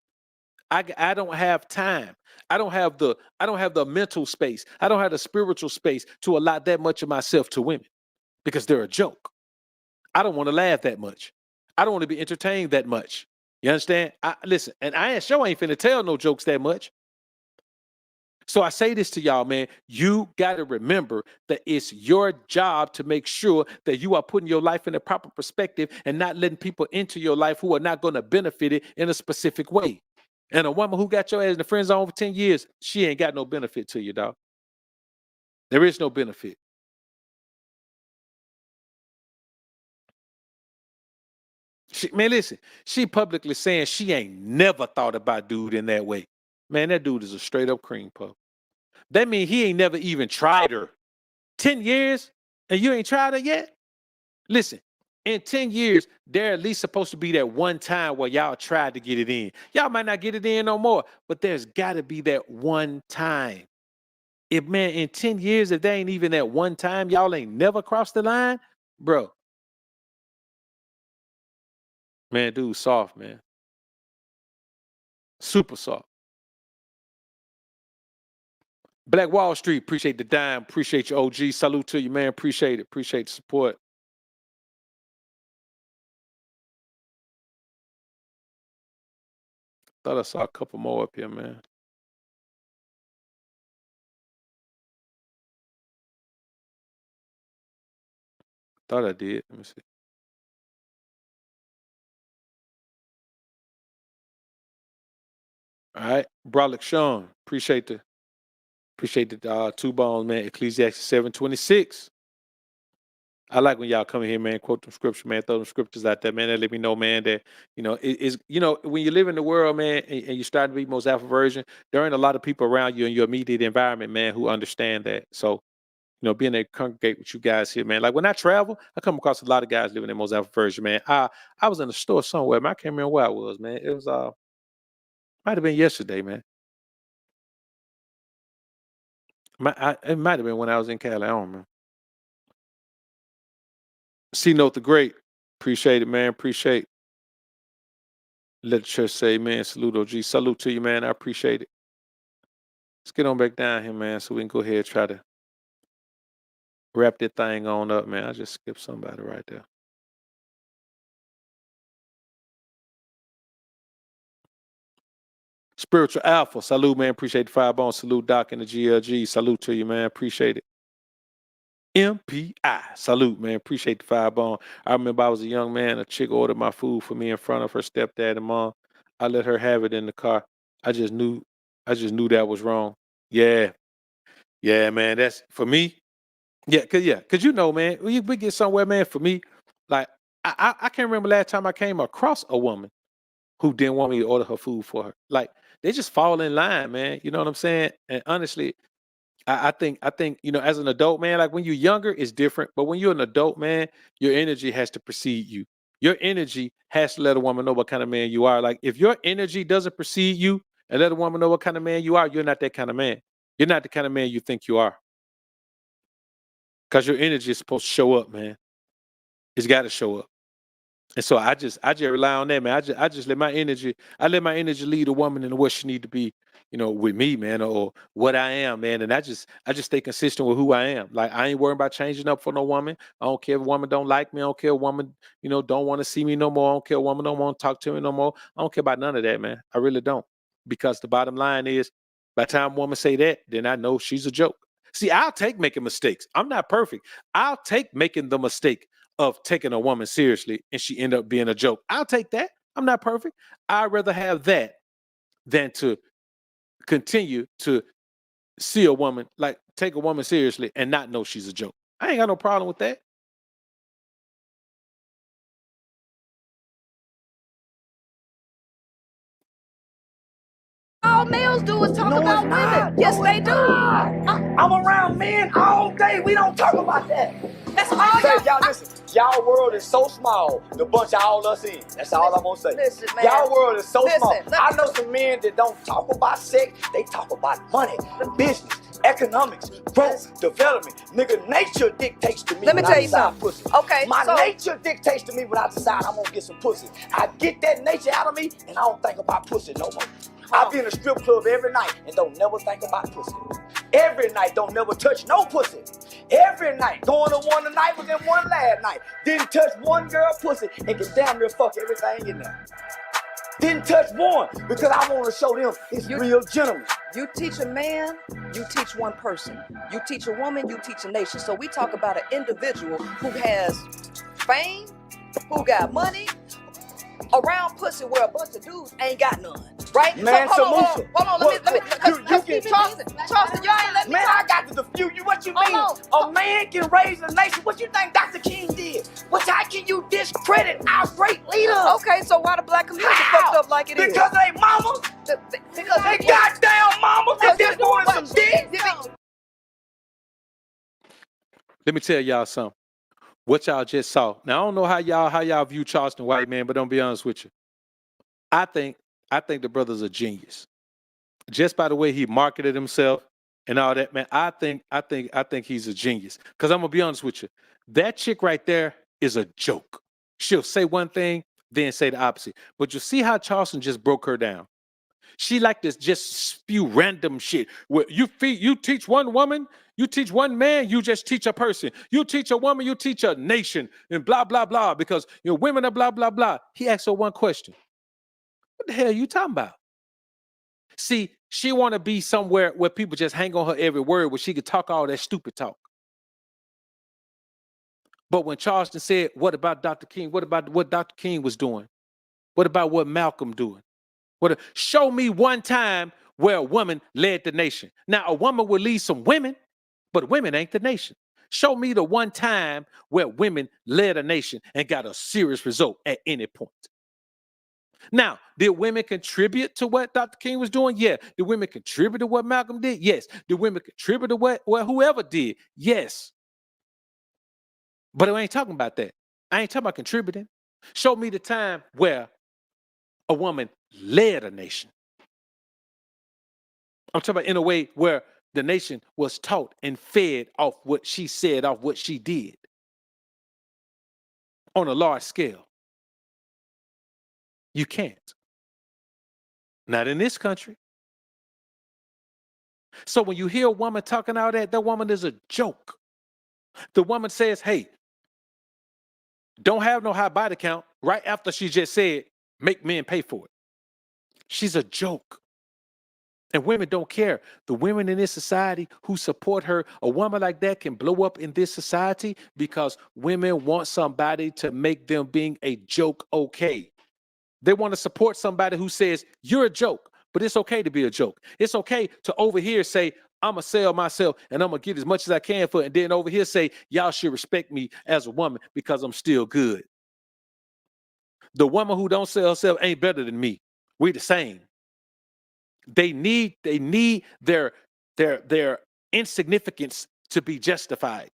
Speaker 4: I don't have time. I don't have the mental space. I don't have the spiritual space to allot that much of myself to women because they're a joke. I don't want to laugh that much. I don't want to be entertained that much. You understand? Listen, and I ain't finna tell no jokes that much. So I say this to y'all, man. You got to remember that it's your job to make sure that you are putting your life in a proper perspective and not letting people into your life who are not going to benefit it in a specific way. And a woman who got your ass in the friend zone for 10 years, she ain't got no benefit to you, dog. There is no benefit. Man, listen, she publicly saying she ain't never thought about dude in that way. Man, that dude is a straight up cream puff. That means he ain't never even tried her. 10 years and you ain't tried her yet? Listen, in 10 years, there at least supposed to be that one time where y'all tried to get it in. Y'all might not get it in no more, but there's got to be that one time. If, man, in 10 years, if there ain't even that one time, y'all ain't never crossed the line, bro. Man, dude, soft, man. Super soft. Black Wall Street, appreciate the dime. Appreciate you, OG. Salute to you, man. Appreciate it. Appreciate the support. Thought I saw a couple more up here, man. Thought I did. Let me see. All right. Brolic Sean, appreciate the 2 bones, man. Ecclesiastes 7:26. I like when y'all come in here, man, quote them scriptures, man, throw them scriptures out there, man. That let me know, man, that, it is, when you live in the world, man, and you start to be most alpha version, there ain't a lot of people around you in your immediate environment, man, who understand that. So, being able to congregate with you guys here, man. Like when I travel, I come across a lot of guys living in most alpha version, man. I was in a store somewhere, man. I can't remember where I was, man. It was might have been yesterday, man. It might have been when I was in Cali. I don't remember. C-Note the Great. Appreciate it, man. Appreciate. Let the church say, man, salute, OG. Salute to you, man. I appreciate it. Let's get on back down here, man, so we can go ahead and try to wrap that thing on up, man. I just skipped somebody right there. Spiritual Alpha. Salute, man. Appreciate the 5 bones. Salute, Doc, and the GLG. Salute to you, man. Appreciate it. MPI. Salute, man. Appreciate the 5 bone. I remember I was a young man. A chick ordered my food for me in front of her stepdad and mom. I let her have it in the car. I just knew that was wrong. Yeah, man. That's for me. Yeah, cause man, we get somewhere, man. For me, like I can't remember last time I came across a woman who didn't want me to order her food for her. Like they just fall in line, man. You know what I'm saying? And honestly, I think as an adult, man, like when you're younger, it's different. But when you're an adult, man, your energy has to precede you. Your energy has to let a woman know what kind of man you are. Like if your energy doesn't precede you and let a woman know what kind of man you are, you're not that kind of man. You're not the kind of man you think you are. Because your energy is supposed to show up, man. It's got to show up. And so I just rely on that, man. I just let my energy lead a woman into what she need to be, with me, man, or what I am, man. And I just stay consistent with who I am. Like I ain't worrying about changing up for no woman. I don't care if a woman don't like me. I don't care if a woman, don't want to see me no more. I don't care if a woman don't want to talk to me no more. I don't care about none of that, man. I really don't. Because the bottom line is, by the time a woman say that, then I know she's a joke. See, I'll take making mistakes. I'm not perfect. I'll take making the mistake of taking a woman seriously and she end up being a joke. I'll take that. I'm not perfect. I'd rather have that than to continue to see a woman, like take a woman seriously and not know she's a joke. I ain't got no problem with that.
Speaker 15: All males do is talk about women. Yes, they do.
Speaker 16: I'm around men all day. We don't talk about that.
Speaker 15: That's all
Speaker 16: y'all listen. Y'all world is so small. The bunch of all us in. That's all I'm gonna say.
Speaker 15: Listen, man.
Speaker 16: Y'all world is so small.
Speaker 15: Listen,
Speaker 16: I know some men that don't talk about sex. They talk about money, business, economics, growth, development. Nigga, nature dictates to me.
Speaker 15: Let me tell you something.
Speaker 16: Pussy.
Speaker 15: Okay,
Speaker 16: My
Speaker 15: so
Speaker 16: nature dictates to me when I decide I'm gonna get some pussy. I get that nature out of me, and I don't think about pussy no more. I be in a strip club every night and don't never think about pussy. Every night, don't never touch no pussy. Every night, going to one tonight was in one last night. Didn't touch one girl pussy and can damn near fuck everything in there. Didn't touch one because I want to show them it's real gentlemen.
Speaker 15: you teach a man, you teach one person. You teach a woman, you teach a nation. So we talk about an individual who has fame, who got money, around pussy where a bunch of dudes ain't got none. Right?
Speaker 16: Man,
Speaker 15: so hold
Speaker 16: Samusha,
Speaker 15: on, let me Charleston, you ain't let me
Speaker 16: man,
Speaker 15: talk.
Speaker 16: I got to defuse you. What you mean?
Speaker 15: Hold
Speaker 16: A man can raise a nation. What you think Dr. King did? How can you discredit our great leaders?
Speaker 15: Okay, so why the black community fucked up like it is?
Speaker 16: Because they mama.
Speaker 15: Because
Speaker 16: they goddamn mama. They just wanted some dick.
Speaker 4: Let me tell y'all something. What y'all just saw. Now I don't know how y'all view Charleston White, man, but don't be honest with you. I think the brother's a genius. Just by the way he marketed himself and all that, man. I think he's a genius. Because I'm gonna be honest with you. That chick right there is a joke. She'll say one thing, then say the opposite. But you see how Charleston just broke her down. She like to just spew random shit. Where you teach one woman, you teach one man, you just teach a person. You teach a woman, you teach a nation, and blah blah blah. Because women are blah blah blah. He asked her one question: what the hell are you talking about? See, she want to be somewhere where people just hang on her every word, where she could talk all that stupid talk. But when Charleston said, "What about Dr. King? What about what Dr. King was doing? What about what Malcolm doing? Show me one time where a woman led the nation." Now, a woman will lead some women, but women ain't the nation. Show me the one time where women led a nation and got a serious result at any point. Now, did women contribute to what Dr. King was doing? Yeah. Did women contribute to what Malcolm did? Yes. Did women contribute to what whoever did? Yes. But I ain't talking about that. I ain't talking about contributing. Show me the time where a woman led a nation. I'm talking about in a way where the nation was taught and fed off what she said, off what she did on a large scale. You can't. Not in this country. So when you hear a woman talking all that woman is a joke. The woman says, hey, don't have no high body count right after she just said, make men pay for it. She's a joke. And women don't care. The women in this society who support her, a woman like that can blow up in this society because women want somebody to make them being a joke okay. They want to support somebody who says, you're a joke, but it's okay to be a joke. It's okay to over here say, I'm going to sell myself and I'm going to get as much as I can for it. And then over here say, y'all should respect me as a woman because I'm still good. The woman who don't sell herself ain't better than me. We're the same. They need their insignificance to be justified.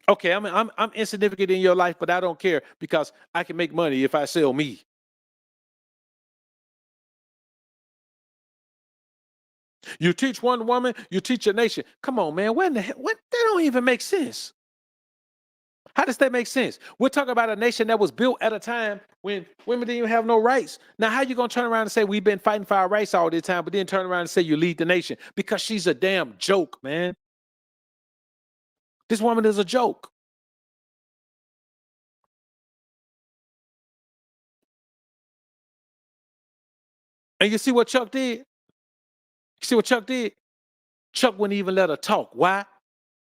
Speaker 4: Okay, I'm insignificant in your life, but I don't care because I can make money if I sell me. You teach one woman, you teach a nation. Come on, man. What that don't even make sense. How does that make sense? We're talking about a nation that was built at a time when women didn't even have no rights. Now, how you going to turn around and say we've been fighting for our rights all this time, but then turn around and say you lead the nation? Because she's a damn joke, man. This woman is a joke. And you see what Chuck did? You see what Chuck did? Chuck wouldn't even let her talk. Why?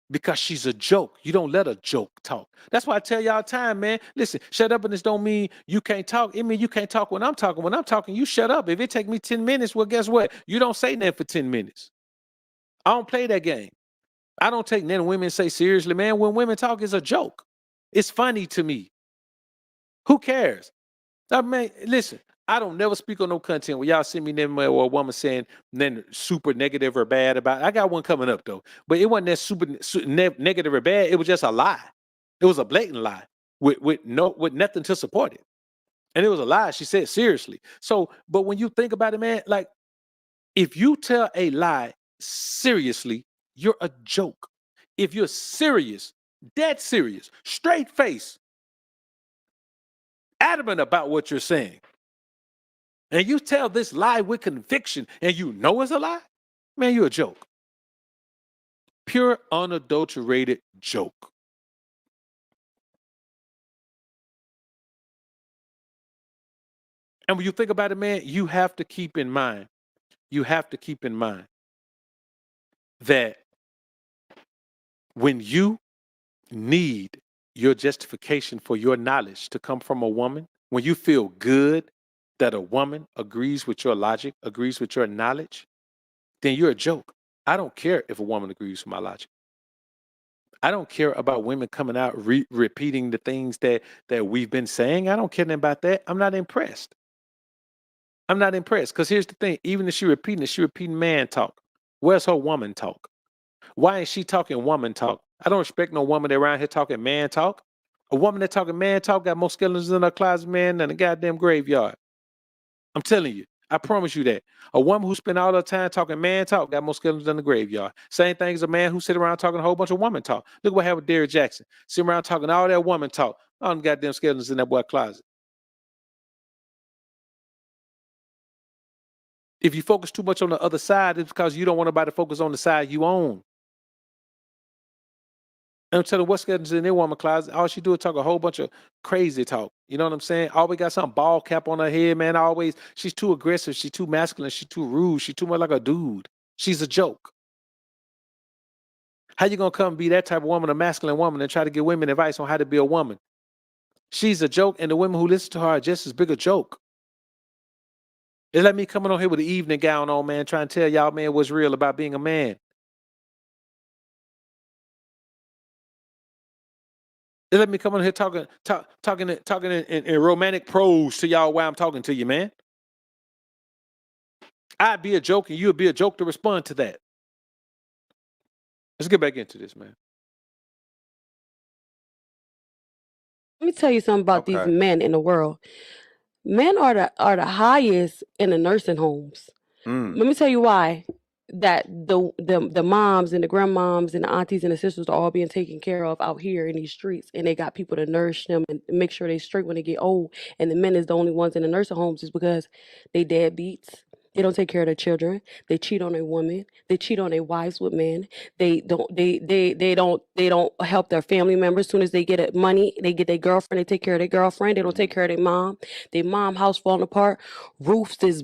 Speaker 4: Because she's a joke. You don't let a joke talk. That's why I tell y'all all the time, man. Listen, shut up and this don't mean you can't talk. It means you can't talk when I'm talking. When I'm talking, you shut up. If it take me 10 minutes, well, guess what? You don't say nothing for 10 minutes. I don't play that game. I don't take nothing women say seriously, man. When women talk, it's a joke. It's funny to me. Who cares? I mean, listen, I don't never speak on no content where y'all see me never or a woman saying then super negative or bad about it. I got one coming up though, but it wasn't that super negative or bad. It was just a lie. It was a blatant lie with nothing to support it. And it was a lie. She said seriously. So, but when you think about it, man, like if you tell a lie seriously, you're a joke. If you're serious, dead serious, straight face, adamant about what you're saying, and you tell this lie with conviction and you know it's a lie, man, you're a joke. Pure, unadulterated joke. And when you think about it, man, you have to keep in mind that when you need your justification for your knowledge to come from a woman, when you feel good that a woman agrees with your logic, agrees with your knowledge, then you're a joke. I don't care if a woman agrees with my logic. I don't care about women coming out repeating the things that we've been saying. I don't care about that. I'm not impressed. I'm not impressed because here's the thing. Even if she's repeating man talk. Where's her woman talk? Why ain't she talking woman talk? I don't respect no woman that around here talking man talk. A woman that talking man talk got more skeletons in her closet, man, than a goddamn graveyard. I'm telling you. I promise you that. A woman who spend all her time talking man talk got more skeletons in the graveyard. Same thing as a man who sit around talking a whole bunch of woman talk. Look what happened with Derrick Jackson. Sitting around talking all that woman talk. All them goddamn skeletons in that boy closet. If you focus too much on the other side, it's because you don't want nobody to focus on the side you own. And I'm telling you, what's getting in their woman closet, all she do is talk a whole bunch of crazy talk. You know what I'm saying? Always got some ball cap on her head, man. Always, she's too aggressive. She's too masculine. She's too rude. She's too much like a dude. She's a joke. How you gonna come be that type of woman, a masculine woman, and try to give women advice on how to be a woman? She's a joke, and the women who listen to her are just as big a joke. It's like me coming on here with an evening gown on, man, trying to tell y'all, man, what's real about being a man. They let me come on here talking in romantic prose to y'all while I'm talking to you, man. I'd be a joke and you'd be a joke to respond to that. Let's get back into this, man.
Speaker 17: Let me tell you something about these
Speaker 4: Okay.
Speaker 17: men in the world. Men are the highest in the nursing homes.
Speaker 4: Mm.
Speaker 17: Let me tell you why. That the moms and the grandmoms and the aunties and the sisters are all being taken care of out here in these streets, and they got people to nourish them and make sure they straight when they get old. And the men is the only ones in the nursing homes is because they deadbeats. They don't take care of their children. They cheat on their women. They cheat on their wives with men. They don't help their family members. As soon as they get money, they get their girlfriend. They take care of their girlfriend. They don't take care of their mom. Their mom house falling apart. Roofs is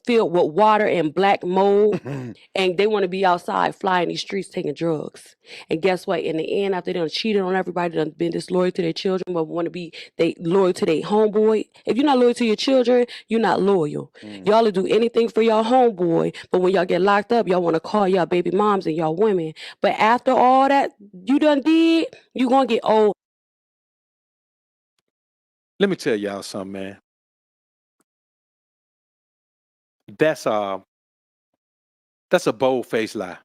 Speaker 17: filled with water and black mold, and they want to be outside flying these streets taking drugs. And guess what? In the end, after they done cheated on everybody, done been disloyal to their children, but want to be loyal to their homeboy. If you're not loyal to your children, you're not loyal. Y'all will do anything for y'all homeboy, but when y'all get locked up, y'all want to call y'all baby moms and y'all women. But after all that you done did, you gonna get old.
Speaker 4: Let me tell y'all something, man. That's a bold-faced lie.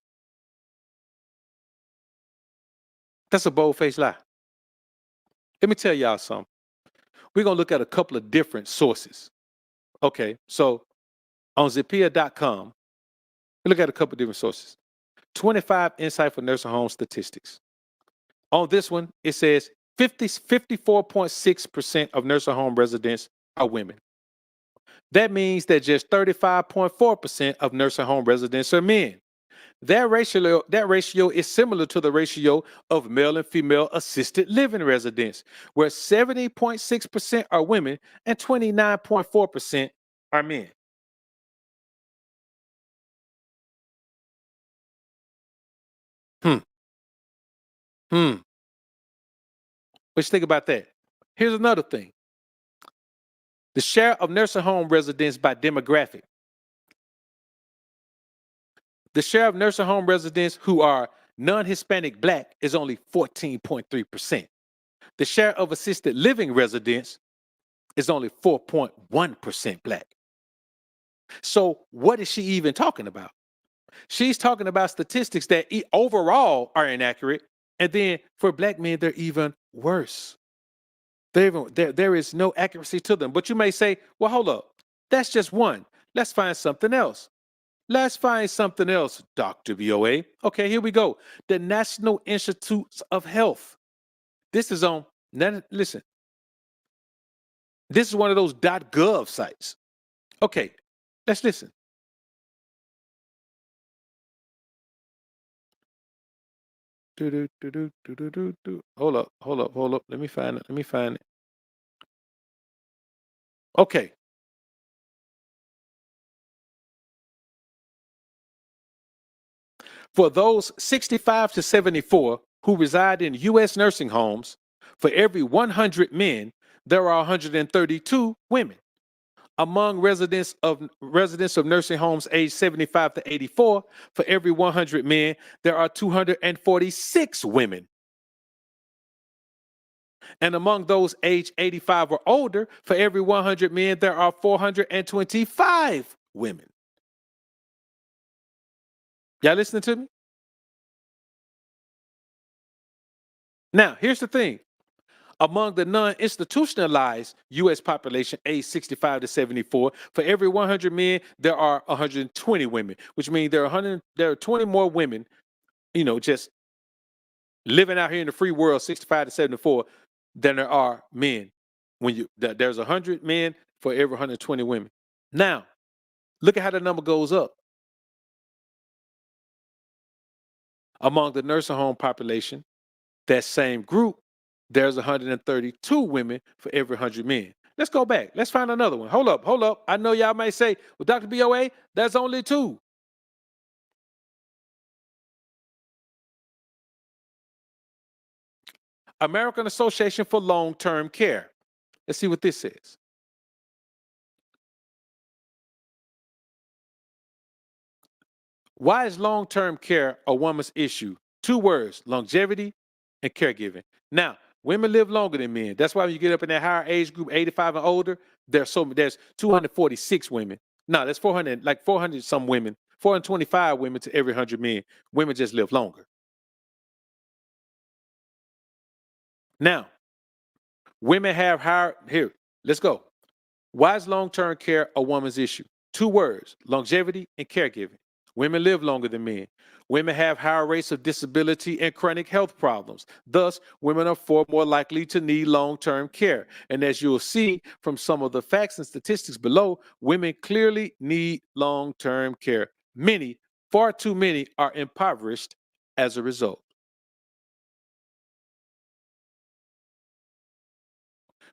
Speaker 4: That's a bold-faced lie. Let me tell y'all something. We're going to look at a couple of different sources. Okay, so on Zapier.com, we look at a couple of different sources. 25 insightful nursing home statistics. On this one, it says 54.6% of nursing home residents are women. That means that just 35.4% of nursing home residents are men. That ratio is similar to the ratio of male and female assisted living residents, where 70.6% are women and 29.4% are men. Let's think about that. Here's another thing. The share of nursing home residents by demographic. The share of nursing home residents who are non-Hispanic Black is only 14.3%. The share of assisted living residents is only 4.1% Black. So what is she even talking about? She's talking about statistics that overall are inaccurate, and then for Black men, they're even worse. There is no accuracy to them. But you may say, well, hold up. That's just one. Let's find something else. Let's find something else, Dr. VOA. Okay, here we go. The National Institutes of Health. This is on, listen. This is one of those .gov sites. Okay, let's listen. Hold up. Let me find it. Okay. For those 65 to 74 who reside in U.S. nursing homes, for every 100 men, there are 132 women. Among residents of nursing homes aged 75 to 84, for every 100 men, there are 246 women. And among those aged 85 or older, for every 100 men, there are 425 women. Y'all listening to me? Now, here's the thing. Among the non-institutionalized U.S. population aged 65 to 74, for every 100 men, there are 120 women, which means there are 20 more women, just living out here in the free world, 65 to 74, than there are men. There's 100 men for every 120 women. Now, Look at how the number goes up. Among the nursing home population, that same group, there's 132 women for every 100 men. Let's go back. Let's find another one. Hold up. I know y'all may say, well, Dr. BOA, that's only 2. American Association for Long-Term Care. Let's see what this says. Why is long-term care a woman's issue? 2 words, longevity and caregiving. Now, women live longer than men. That's why when you get up in that higher age group, 85 and older, there's 246 women. No, there's 400 some women, 425 women to every 100 men. Women just live longer. Now, women have higher, here, let's go. Why is long-term care a woman's issue? 2 words, longevity and caregiving. Women live longer than men. Women have higher rates of disability and chronic health problems. Thus, women are far more likely to need long-term care. And as you'll see from some of the facts and statistics below, women clearly need long-term care. Many, far too many, are impoverished as a result.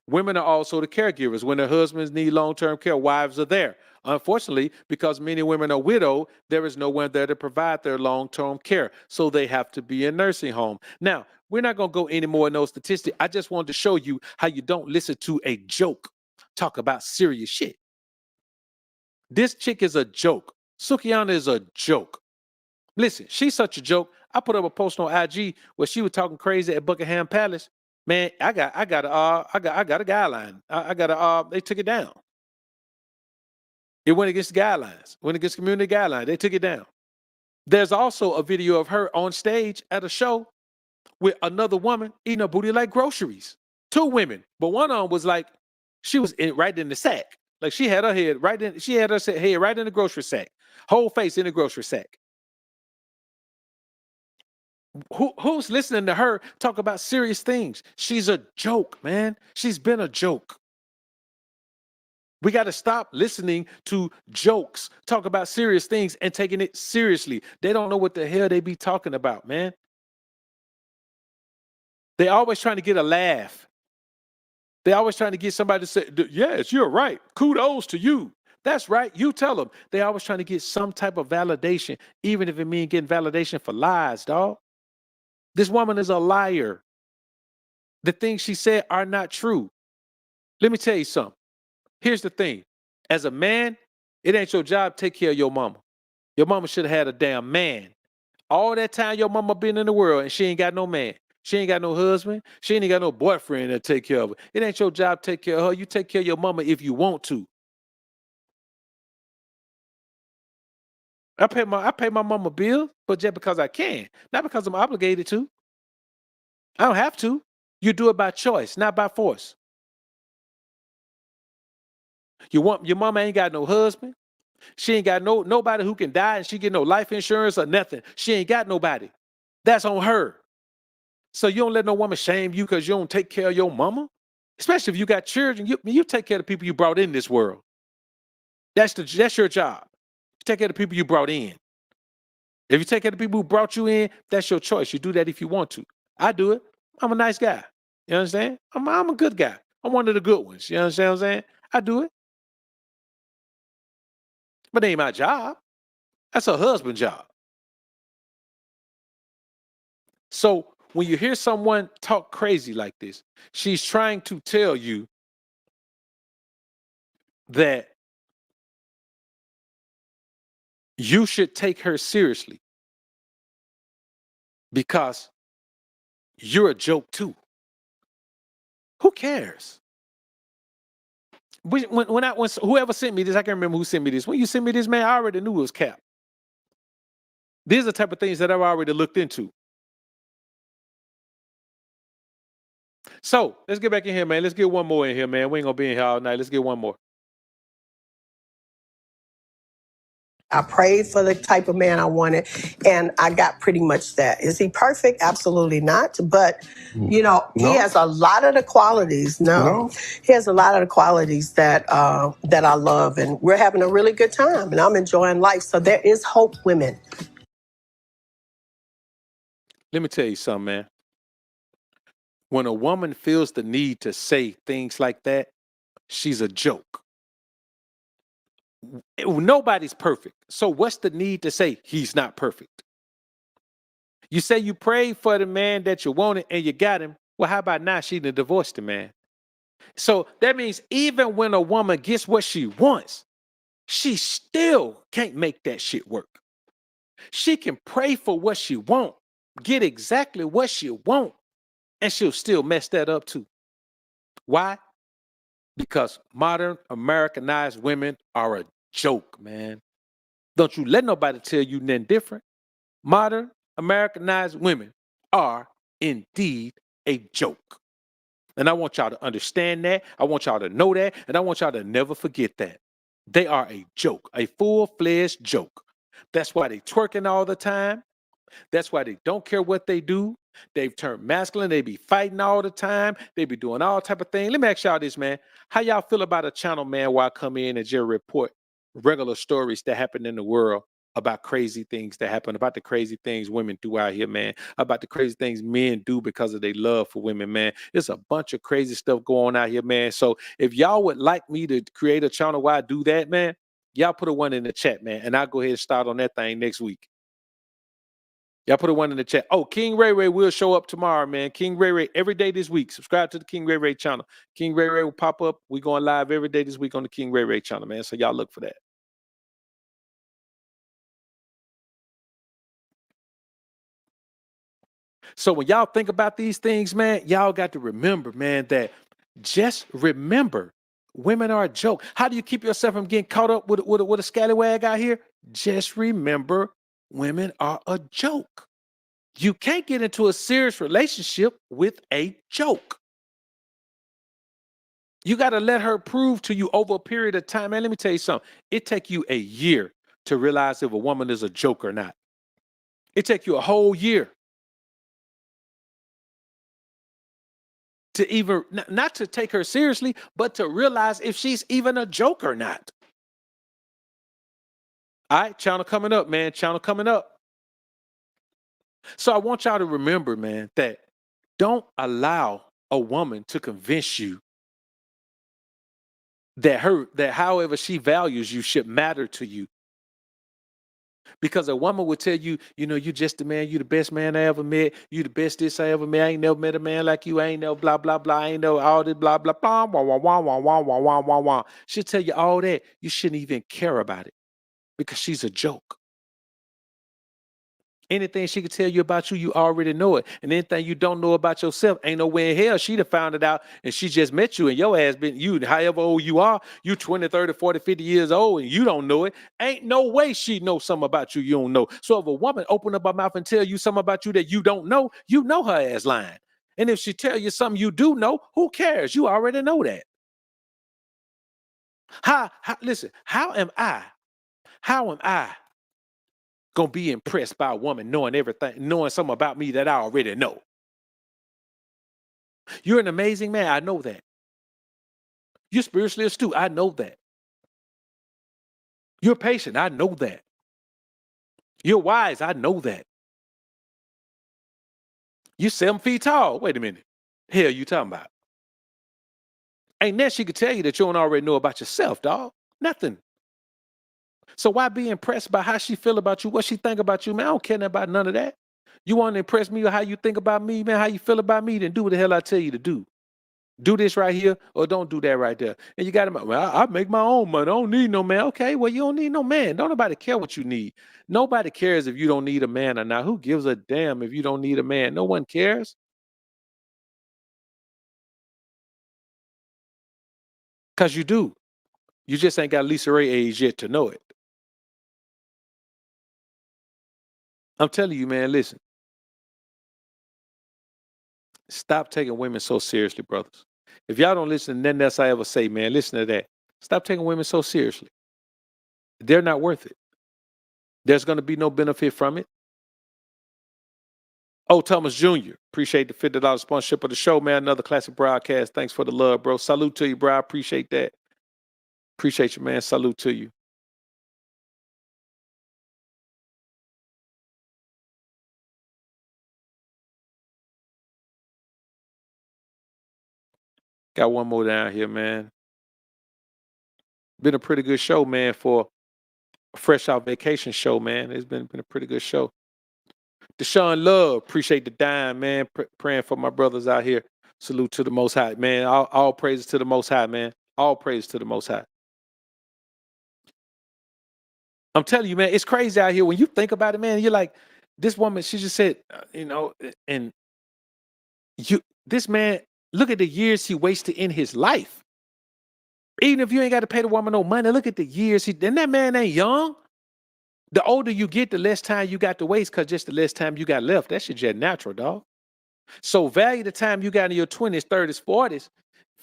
Speaker 4: Women are also the caregivers. When their husbands need long-term care, wives are there. Unfortunately, because many women are widowed, there is no one there to provide their long-term care. So they have to be in nursing home. Now, we're not going to go any more in those statistics. I just wanted to show you how you don't listen to a joke talk about serious shit. This chick is a joke. Sukihana is a joke. Listen, she's such a joke. I put up a post on IG where she was talking crazy at Buckingham Palace. Man, I got a guideline. They took it down. It went against the guidelines, went against community guidelines. They took it down. There's also a video of her on stage at a show with another woman eating her booty like groceries. 2 women, but one of them was like, she was right in the sack. Like she had her head right in the grocery sack, whole face in the grocery sack. Who's listening to her talk about serious things? She's a joke, man. She's been a joke. We got to stop listening to jokes, talk about serious things and taking it seriously. They don't know what the hell they be talking about, man. They always trying to get a laugh. They always trying to get somebody to say, yes, you're right. Kudos to you. That's right. You tell them. They always trying to get some type of validation, even if it means getting validation for lies, dog. This woman is a liar. The things she said are not true. Let me tell you something. Here's the thing. As a man, it ain't your job to take care of your mama. Your mama should have had a damn man. All that time your mama been in the world and she ain't got no man. She ain't got no husband. She ain't got no boyfriend to take care of her. It ain't your job to take care of her. You take care of your mama if you want to. I pay my mama bill, but just because I can, not because I'm obligated to. I don't have to. You do it by choice, not by force. Your mama ain't got no husband. She ain't got nobody who can die and she get no life insurance or nothing. She ain't got nobody. That's on her. So you don't let no woman shame you because you don't take care of your mama. Especially if you got children, you take care of the people you brought in this world. That's your job. You take care of the people you brought in. If you take care of the people who brought you in, that's your choice. You do that if you want to. I do it. I'm a nice guy. You understand? I'm a good guy. I'm one of the good ones. You understand what I'm saying? I do it. But it ain't my job. That's her husband's job. So when you hear someone talk crazy like this, she's trying to tell you that you should take her seriously because you're a joke too. Who cares? When whoever sent me this, I can't remember who sent me this. When you sent me this, man, I already knew it was cap. These are the type of things that I've already looked into. So let's get back in here, man. Let's get one more in here, man. We ain't gonna be in here all night. Let's get one more.
Speaker 18: I prayed for the type of man I wanted, and I got pretty much that. Is he perfect? Absolutely not. But, you know, he
Speaker 19: No.
Speaker 18: has a lot of the qualities. No. He has a lot of the qualities that that I love, and we're having a really good time, and I'm enjoying life. So there is hope, women.
Speaker 4: Let me tell you something, man. When a woman feels the need to say things like that, she's a joke. Nobody's perfect. So what's the need to say he's not perfect? You say you prayed for the man that you wanted and you got him. Well, how about now she done divorced the man? So that means even when a woman gets what she wants, she still can't make that shit work. She can pray for what she wants, get exactly what she wants, and she'll still mess that up too. Why? Because modern Americanized women are a joke, man. Don't you let nobody tell you nothing different. Modern Americanized women are indeed a joke. And I want y'all to understand that. I want y'all to know that. And I want y'all to never forget that. They are a joke, a full-fledged joke. That's why they twerking all the time. That's why they don't care what they do. They've turned masculine. They be fighting all the time. They be doing all type of things. Let me ask y'all this, man. How y'all feel about a channel, man, where I come in and just report regular stories that happen in the world about crazy things that happen, about the crazy things women do out here, man, about the crazy things men do because of their love for women, man. It's a bunch of crazy stuff going on out here, man. So if y'all would like me to create a channel where I do that, man, y'all put a one in the chat, man, and I'll go ahead and start on that thing next week. Y'all put a one in the chat. Oh, King Ray Ray will show up tomorrow, man. King Ray Ray every day this week. Subscribe to the King Ray Ray channel. King Ray Ray will pop up. We going live every day this week on the King Ray Ray channel, man. So y'all look for that. So when y'all think about these things, man, y'all got to remember, man, that just remember, women are a joke. How do you keep yourself from getting caught up with a scallywag out here? Just remember, women are a joke. You can't get into a serious relationship with a joke. You got to let her prove to you over a period of time. Man, let me tell you something. It take you a year to realize if a woman is a joke or not. It take you a whole year to even, not to take her seriously, but to realize if she's even a joke or not. All right, channel coming up, man. Channel coming up. So I want y'all to remember, man, that don't allow a woman to convince you that however she values you should matter to you. Because a woman would tell you, you know, you just the man, you the best man I ever met, you the best this I ever met, I ain't never met a man like you, I ain't never blah, blah, blah, I ain't know all this blah, blah, blah, wah, wah, wah, wah, wah, wah, wah, wah, wah. She'll tell you all that. You shouldn't even care about it because she's a joke. Anything she can tell you about you, you already know it. And anything you don't know about yourself, ain't no way in hell she'd have found it out and she just met you and your ass been you, however old you are, you 20, 30, 40, 50 years old and you don't know it. Ain't no way she knows something about you don't know. So if a woman open up her mouth and tell you something about you that you don't know, you know her ass lying. And if she tell you something you do know, who cares? You already know that. Listen, how am I gonna be impressed by a woman knowing everything, knowing something about me that I already know? You're an amazing man. I know that. You're spiritually astute. I know that. You're patient. I know that. You're wise. I know that. You're 7 feet tall. Wait a minute. Hell you talking about? Ain't that she could tell you that you don't already know about yourself, dog? Nothing. So why be impressed by how she feel about you, what she think about you, man? I don't care nothing about none of that. You want to impress me with how you think about me, man, how you feel about me, then do what the hell I tell you to do. Do this right here or don't do that right there. And you got to, well, I make my own money. I don't need no man. Okay, well, you don't need no man. Don't nobody care what you need. Nobody cares if you don't need a man or not. Who gives a damn if you don't need a man? No one cares. Because you do. You just ain't got Lisa Ray age yet to know it. I'm telling you, man, listen. Stop taking women so seriously, brothers. If y'all don't listen to nothing else I ever say, man, listen to that. Stop taking women so seriously. They're not worth it. There's going to be no benefit from it. Oh, Thomas Jr., appreciate the $50 sponsorship of the show, man. Another classic broadcast. Thanks for the love, bro. Salute to you, bro. I appreciate that. Appreciate you, man. Salute to you. Got one more down here, man. Been a pretty good show, man, for a fresh out vacation show, man. It's been a pretty good show. Deshaun Love, appreciate the dime, man. Praying for my brothers out here. Salute to the Most High, man. All praises to the Most High, man. All praise to the Most High. I'm telling you, man, it's crazy out here. When you think about it, man, you're like, this woman, she just said, and this man, look at the years he wasted in his life. Even if you ain't got to pay the woman no money, look at the years and that man ain't young. The older you get, the less time you got to waste, because just the less time you got left. That shit just natural, dog. So value the time you got in your 20s, 30s, 40s,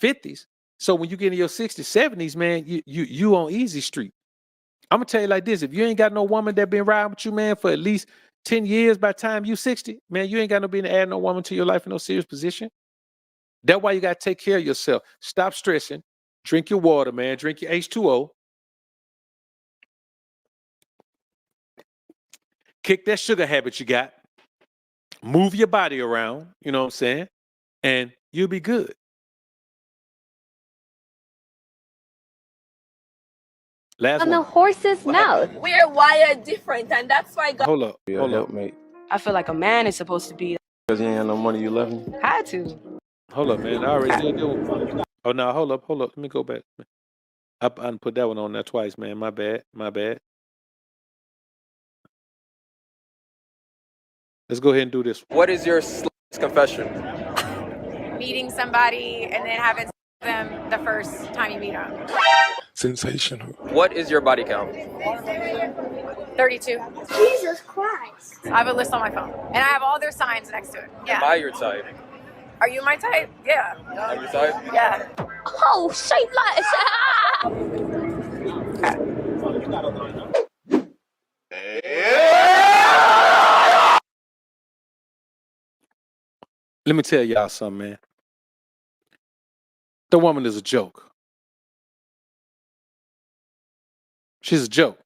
Speaker 4: 50s. So when you get in your 60s, 70s, man, you on easy street. I'm gonna tell you like this: if you ain't got no woman that been riding with you, man, for at least 10 years, by the time you 60, man, you ain't got no business adding no woman to your life in no serious position. That's why you gotta take care of yourself. Stop stressing. Drink your water, man. Drink your H2O. Kick that sugar habit you got. Move your body around, you know what I'm saying? And you'll be good. Last
Speaker 10: On the
Speaker 4: one.
Speaker 10: horse's mouth. We're wired different, and that's why God.
Speaker 4: Hold up.
Speaker 19: Your
Speaker 4: Hold up.
Speaker 19: helpmate.
Speaker 20: I feel like a man is supposed to be.
Speaker 19: Because you ain't had no money, you left him?
Speaker 20: Had to.
Speaker 4: Hold up, man. I already did it. Oh, no, hold up. Let me go back. I done put that one on there twice, man. My bad. Let's go ahead and do this.
Speaker 21: What is your confession?
Speaker 22: Meeting somebody and then having them the first time you meet them.
Speaker 21: Sensational. What is your body count?
Speaker 22: 32.
Speaker 10: Jesus Christ.
Speaker 22: I have a list on my phone. And I have all their signs next to it. Yeah.
Speaker 21: Am I your type?
Speaker 22: Are you my type? Yeah.
Speaker 21: I'm your type?
Speaker 22: Yeah.
Speaker 10: Oh, shape
Speaker 4: Let me tell y'all something, man. The woman is a joke. She's a joke.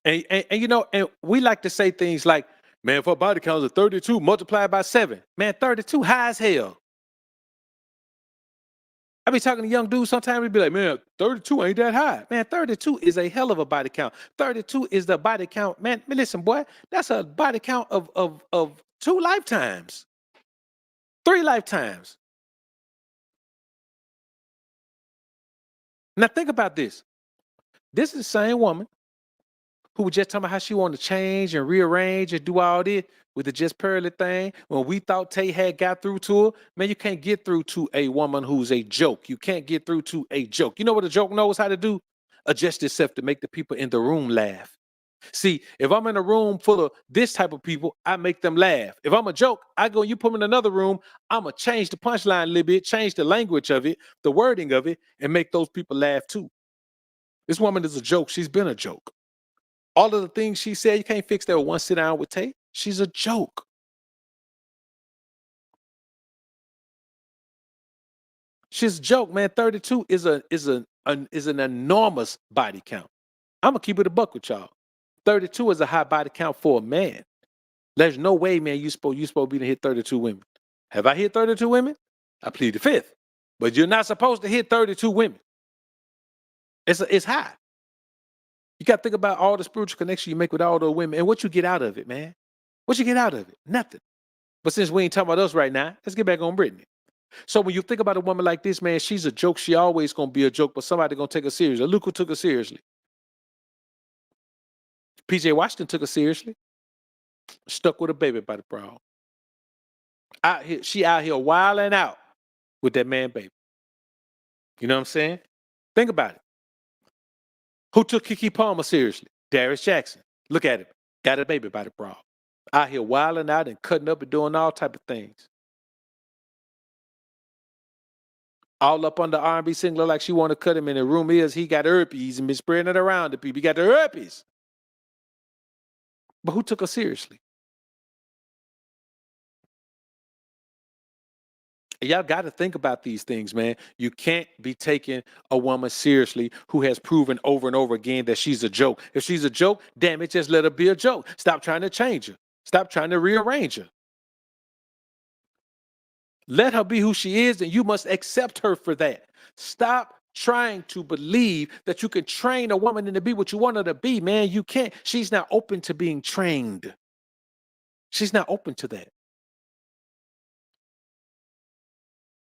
Speaker 4: And we like to say things like, man, if her body count is 32 multiplied by 7, man, 32 high as hell. I be talking to young dudes sometimes, we be like, man, 32 ain't that high. Man, 32 is a hell of a body count. 32 is the body count. Man, listen, boy, that's a body count of 2 lifetimes. 3 lifetimes. Now think about this. This is the same woman who was just talking about how she wanted to change and rearrange and do all this with the Just Pearly thing. When we thought Tay had got through to her, man, you can't get through to a woman who's a joke. You can't get through to a joke. You know what a joke knows how to do? Adjust itself to make the people in the room laugh. See, if I'm in a room full of this type of people, I make them laugh. If I'm a joke, I go, you put me in another room, I'm going to change the punchline a little bit, change the language of it, the wording of it, and make those people laugh too. This woman is a joke. She's been a joke. All of the things she said, you can't fix that with one sit down with Tay. She's a joke. She's a joke, man. 32 is an enormous body count. I'm gonna keep it a buck with y'all. 32 is a high body count for a man. There's no way, man, you supposed to be to hit 32 women. Have I hit 32 women? I plead the fifth. But you're not supposed to hit 32 women. It's high. You got to think about all the spiritual connection you make with all those women and what you get out of it, man. What you get out of it? Nothing. But since we ain't talking about us right now, let's get back on Brittany. So when you think about a woman like this, man, she's a joke. She always going to be a joke, but somebody going to take her seriously. Look who took her seriously. PJ Washington took her seriously. Stuck with a baby by the bra. She out here wilding out with that man baby. You know what I'm saying? Think about it. Who took Keke Palmer seriously? Darius Jackson. Look at him. Got a baby by the bra. Out here wilding out and cutting up and doing all type of things. All up on the R&B singer, look like she want to cut him, and the room is he got herpes and been spreading it around to people. He got the herpes. But who took her seriously? Y'all got to think about these things, man. You can't be taking a woman seriously who has proven over and over again that she's a joke. If she's a joke, damn it, just let her be a joke. Stop trying to change her. Stop trying to rearrange her. Let her be who she is, and you must accept her for that. Stop trying to believe that you can train a woman into be what you want her to be, man. You can't. She's not open to being trained. She's not open to that.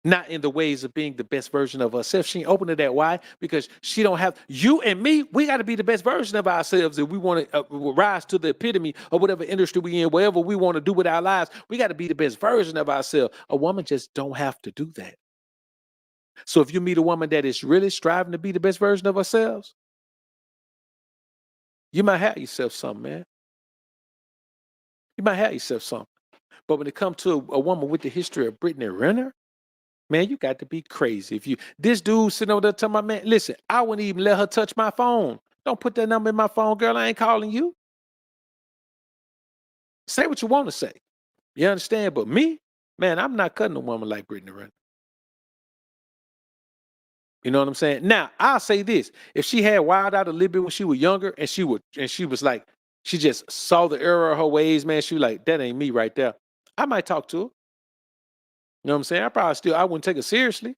Speaker 4: Not in the ways of being the best version of herself. She ain't open to that. Why? Because she don't have you and me. We got to be the best version of ourselves if we want to rise to the epitome of whatever industry we in, whatever we want to do with our lives. We got to be the best version of ourselves. A woman just don't have to do that. So if you meet a woman that is really striving to be the best version of herself, you might have yourself something, man. You might have yourself something. But when it comes to a woman with the history of Brittany Renner, man, you got to be crazy. If you this dude sitting over there telling my man, listen, I wouldn't even let her touch my phone. Don't put that number in my phone, girl. I ain't calling you. Say what you want to say. You understand? But me, man, I'm not cutting a woman like Brittany Renner. You know what I'm saying? Now, I'll say this. If she had wild out a little bit when she was younger and she was like, she just saw the error of her ways, man, she was like, that ain't me right there. I might talk to her. You know what I'm saying? I wouldn't take her seriously.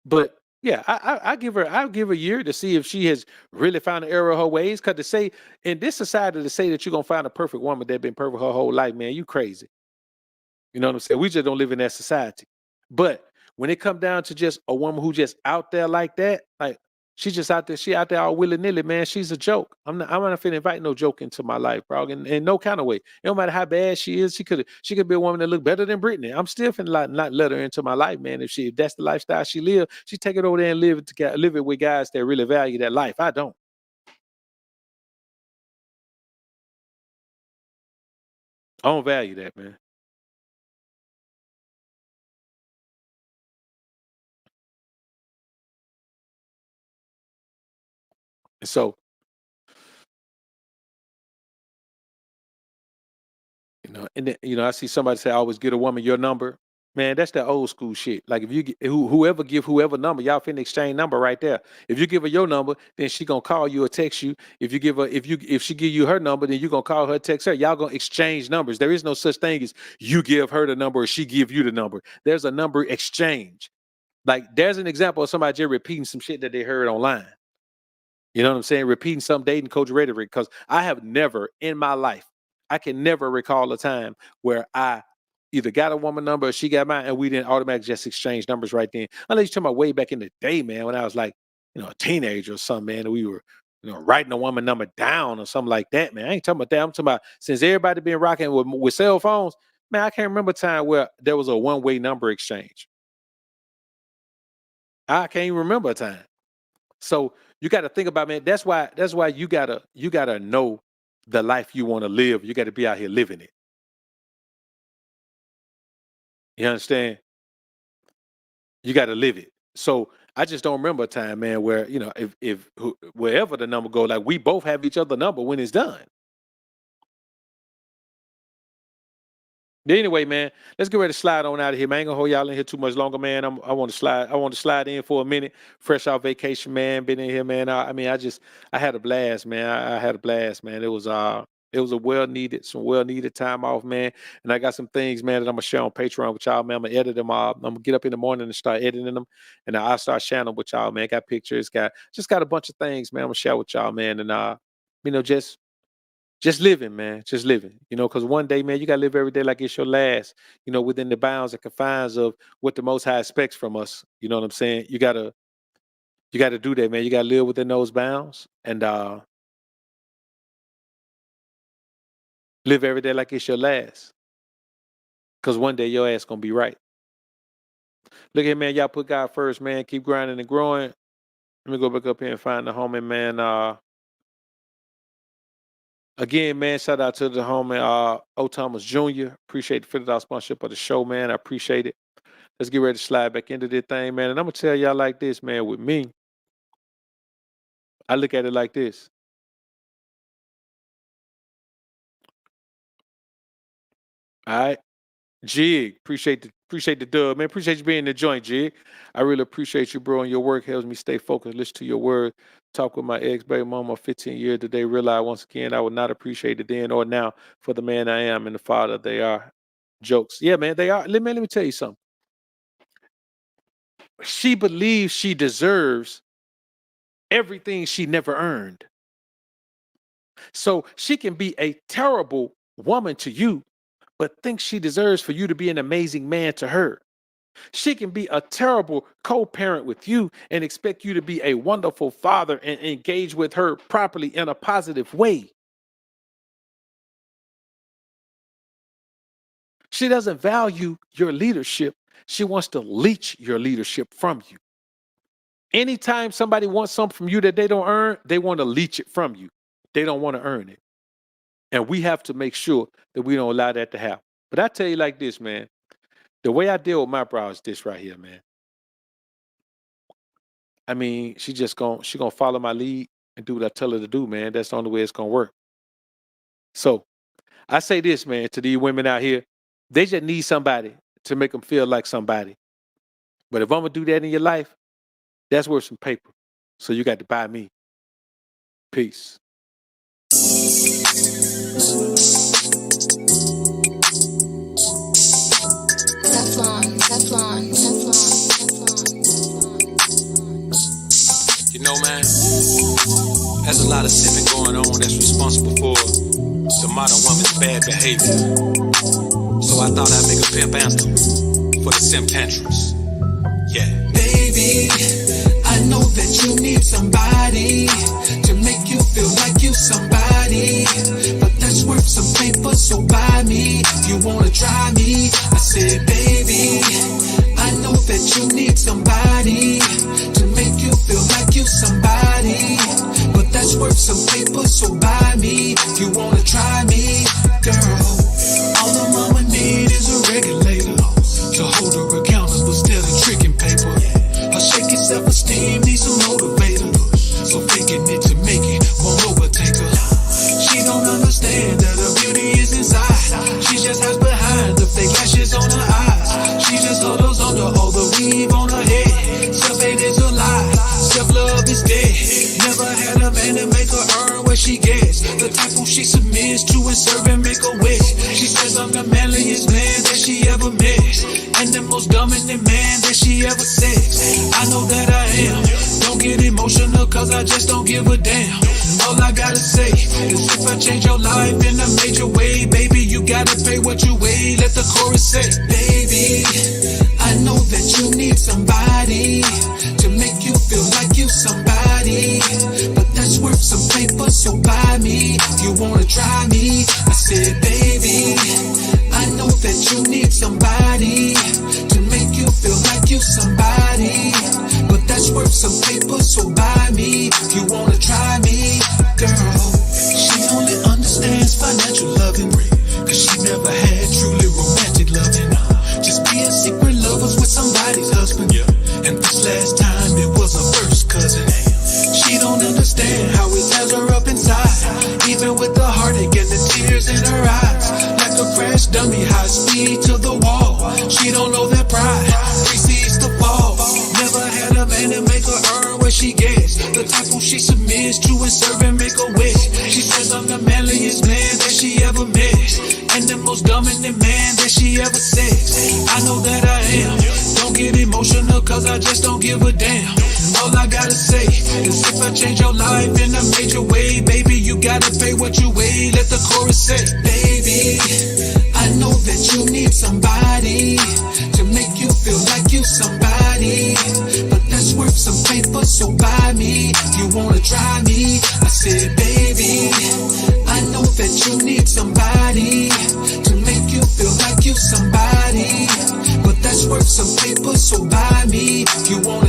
Speaker 4: But yeah, I'll give her a year to see if she has really found the error of her ways. Because to say in this society to say that you're gonna find a perfect woman that's been perfect her whole life, man, you crazy. You know what I'm saying? We just don't live in that society. But when it come down to just a woman who just out there like that, like she out there all willy-nilly, man, she's a joke. I'm not finna invite no joke into my life, bro. In no kind of way. It don't matter how bad she is, she could be a woman that look better than Brittany. I'm still finna not let her into my life, man. If that's the lifestyle she live, she take it over there and live it with guys that really value that life. I don't. I don't value that, man. And so, and then, I see somebody say, always get a woman your number. Man, that's that old school shit. Like if you whoever give whoever number, y'all finna exchange number right there. If you give her your number, then she gonna call you or text you. If she give you her number, then you gonna call her, text her. Y'all gonna exchange numbers. There is no such thing as you give her the number or she give you the number. There's a number exchange. Like there's an example of somebody just repeating some shit that they heard online. You know what I'm saying? Repeating some dating coach rhetoric. Because I have never in my life, I can never recall a time where I either got a woman number or she got mine and we didn't automatically just exchange numbers right then. Unless you're talking about way back in the day, man, when I was like, a teenager or something, man, and we were, writing a woman number down or something like that, man. I ain't talking about that. I'm talking about since everybody been rocking with cell phones, man, I can't remember a time where there was a one-way number exchange. I can't even remember a time. So you got to think about, man, that's why you gotta know the life you want to live. You got to be out here living it. You understand? You got to live it. So I just don't remember a time, man, where if wherever the number go, like we both have each other number when it's done. But anyway, man, let's get ready to slide on out of here, man. I ain't gonna hold y'all in here too much longer, man. I want to slide in for a minute. Fresh out vacation, man. Been in here, man. I had a blast, man. I had a blast, man. It was a well needed time off, man. And I got some things, man, that I'm gonna share on Patreon with y'all, man. I'm gonna edit them all. I'm gonna get up in the morning and start editing them, and I'll start sharing them with y'all, man. Got pictures, got a bunch of things, man. I'm gonna share with y'all, man, and just living, man. Just living. Because one day, man, you gotta live every day like it's your last, within the bounds and confines of what the Most High expects from us. You know what I'm saying? You gotta do that, man. You gotta live within those bounds and live every day like it's your last. Because one day your ass gonna be right. Look here, man. Y'all put God first, man. Keep grinding and growing. Let me go back up here and find the homie, man. Again, man, shout out to the homie O. Thomas Jr. Appreciate the $50 sponsorship of the show, man. I appreciate it. Let's get ready to slide back into this thing, man. And I'm gonna tell y'all like this, man. With me, I look at it like this. All right. Jig, appreciate the dub, man. Appreciate you being in the joint, Jig. I really appreciate you, bro, and your work helps me stay focused, listen to your word. Talk with my ex-baby mama 15 years today. Realize once again I would not appreciate it then or now for the man I am and the father they are. Jokes. Yeah, man, they are. Let me tell you something. She believes she deserves everything she never earned. So she can be a terrible woman to you, but thinks she deserves for you to be an amazing man to her. She can be a terrible co-parent with you and expect you to be a wonderful father and engage with her properly in a positive way. She doesn't value your leadership. She wants to leech your leadership from you. Anytime somebody wants something from you that they don't earn, they want to leech it from you. They don't want to earn it. And we have to make sure that we don't allow that to happen. But I tell you like this, man. The way I deal with my bro is this right here, man. I mean, she gonna follow my lead and do what I tell her to do, man. That's the only way it's gonna work. So I say this, man, to these women out here, they just need somebody to make them feel like somebody. But if I'm gonna do that in your life, that's worth some paper. So you got to buy me. Peace.
Speaker 1: You know, man, there's a lot of sinning going on that's responsible for the modern woman's bad behavior. So I thought I'd make a pimp anthem for the simp tantrums. Yeah.
Speaker 3: Baby, I know that you need somebody to make you feel like you somebody, but that's worth some paper, so buy me. You wanna try me? I said, baby, I know that you need somebody to make you feel like you somebody, but that's worth some paper, so buy me. You wanna try me, girl? All the mama need is a regulator to hold her accountable instead of tricking paper. Her shaky self-esteem needs some motivator, so faking it to make it won't overtake her. She don't understand that her beauty is inside. She just hides behind the fake lashes on her eyes. She just huddles under all the weave on her head. Self-hate is a lie, self-love is dead. Never had a man to make her earn what she gets. The type who she submits to and serve and make her wish. She says I'm the manliest man that she ever met, and the most dominant man that she ever said. I know that I am. Don't get emotional cause I just don't give a damn. All I gotta say is if I change your life in a major way, baby, you gotta pay what you weigh. Let the chorus say, baby, I know that you need somebody to make you feel like you somebody, but that's worth some paper, so buy me. You wanna try me? I said, baby, I know that you need somebody to make you feel like you somebody, but that's worth some paper, so buy me. You wanna try me, girl? She only understands financial loving, cause she never had truly romantic loving. Just being secret lovers with somebody's husband, and this last time it was a first cousin. She don't understand how it tears her up inside, even with the heartache and the tears in her eyes. Like a crash dummy, high speed to the wall. She don't know that pride precedes the fall. Never had a man to make her earn what she gets. The type who she submits to and serve and make her wish. She says I'm the manliest man that she ever met, and the most dominant man that she ever said. I know that I am. Don't get emotional cause I just don't give a damn. All I gotta say is if I change your life in a major way, baby, you gotta pay what you weigh. Let the chorus say, baby, I know that you need somebody to make you feel like you somebody, but that's worth some paper, so buy me. You wanna try me? I said, baby, I know that you need somebody to make you feel like you somebody, but that's worth some paper, so buy me. You want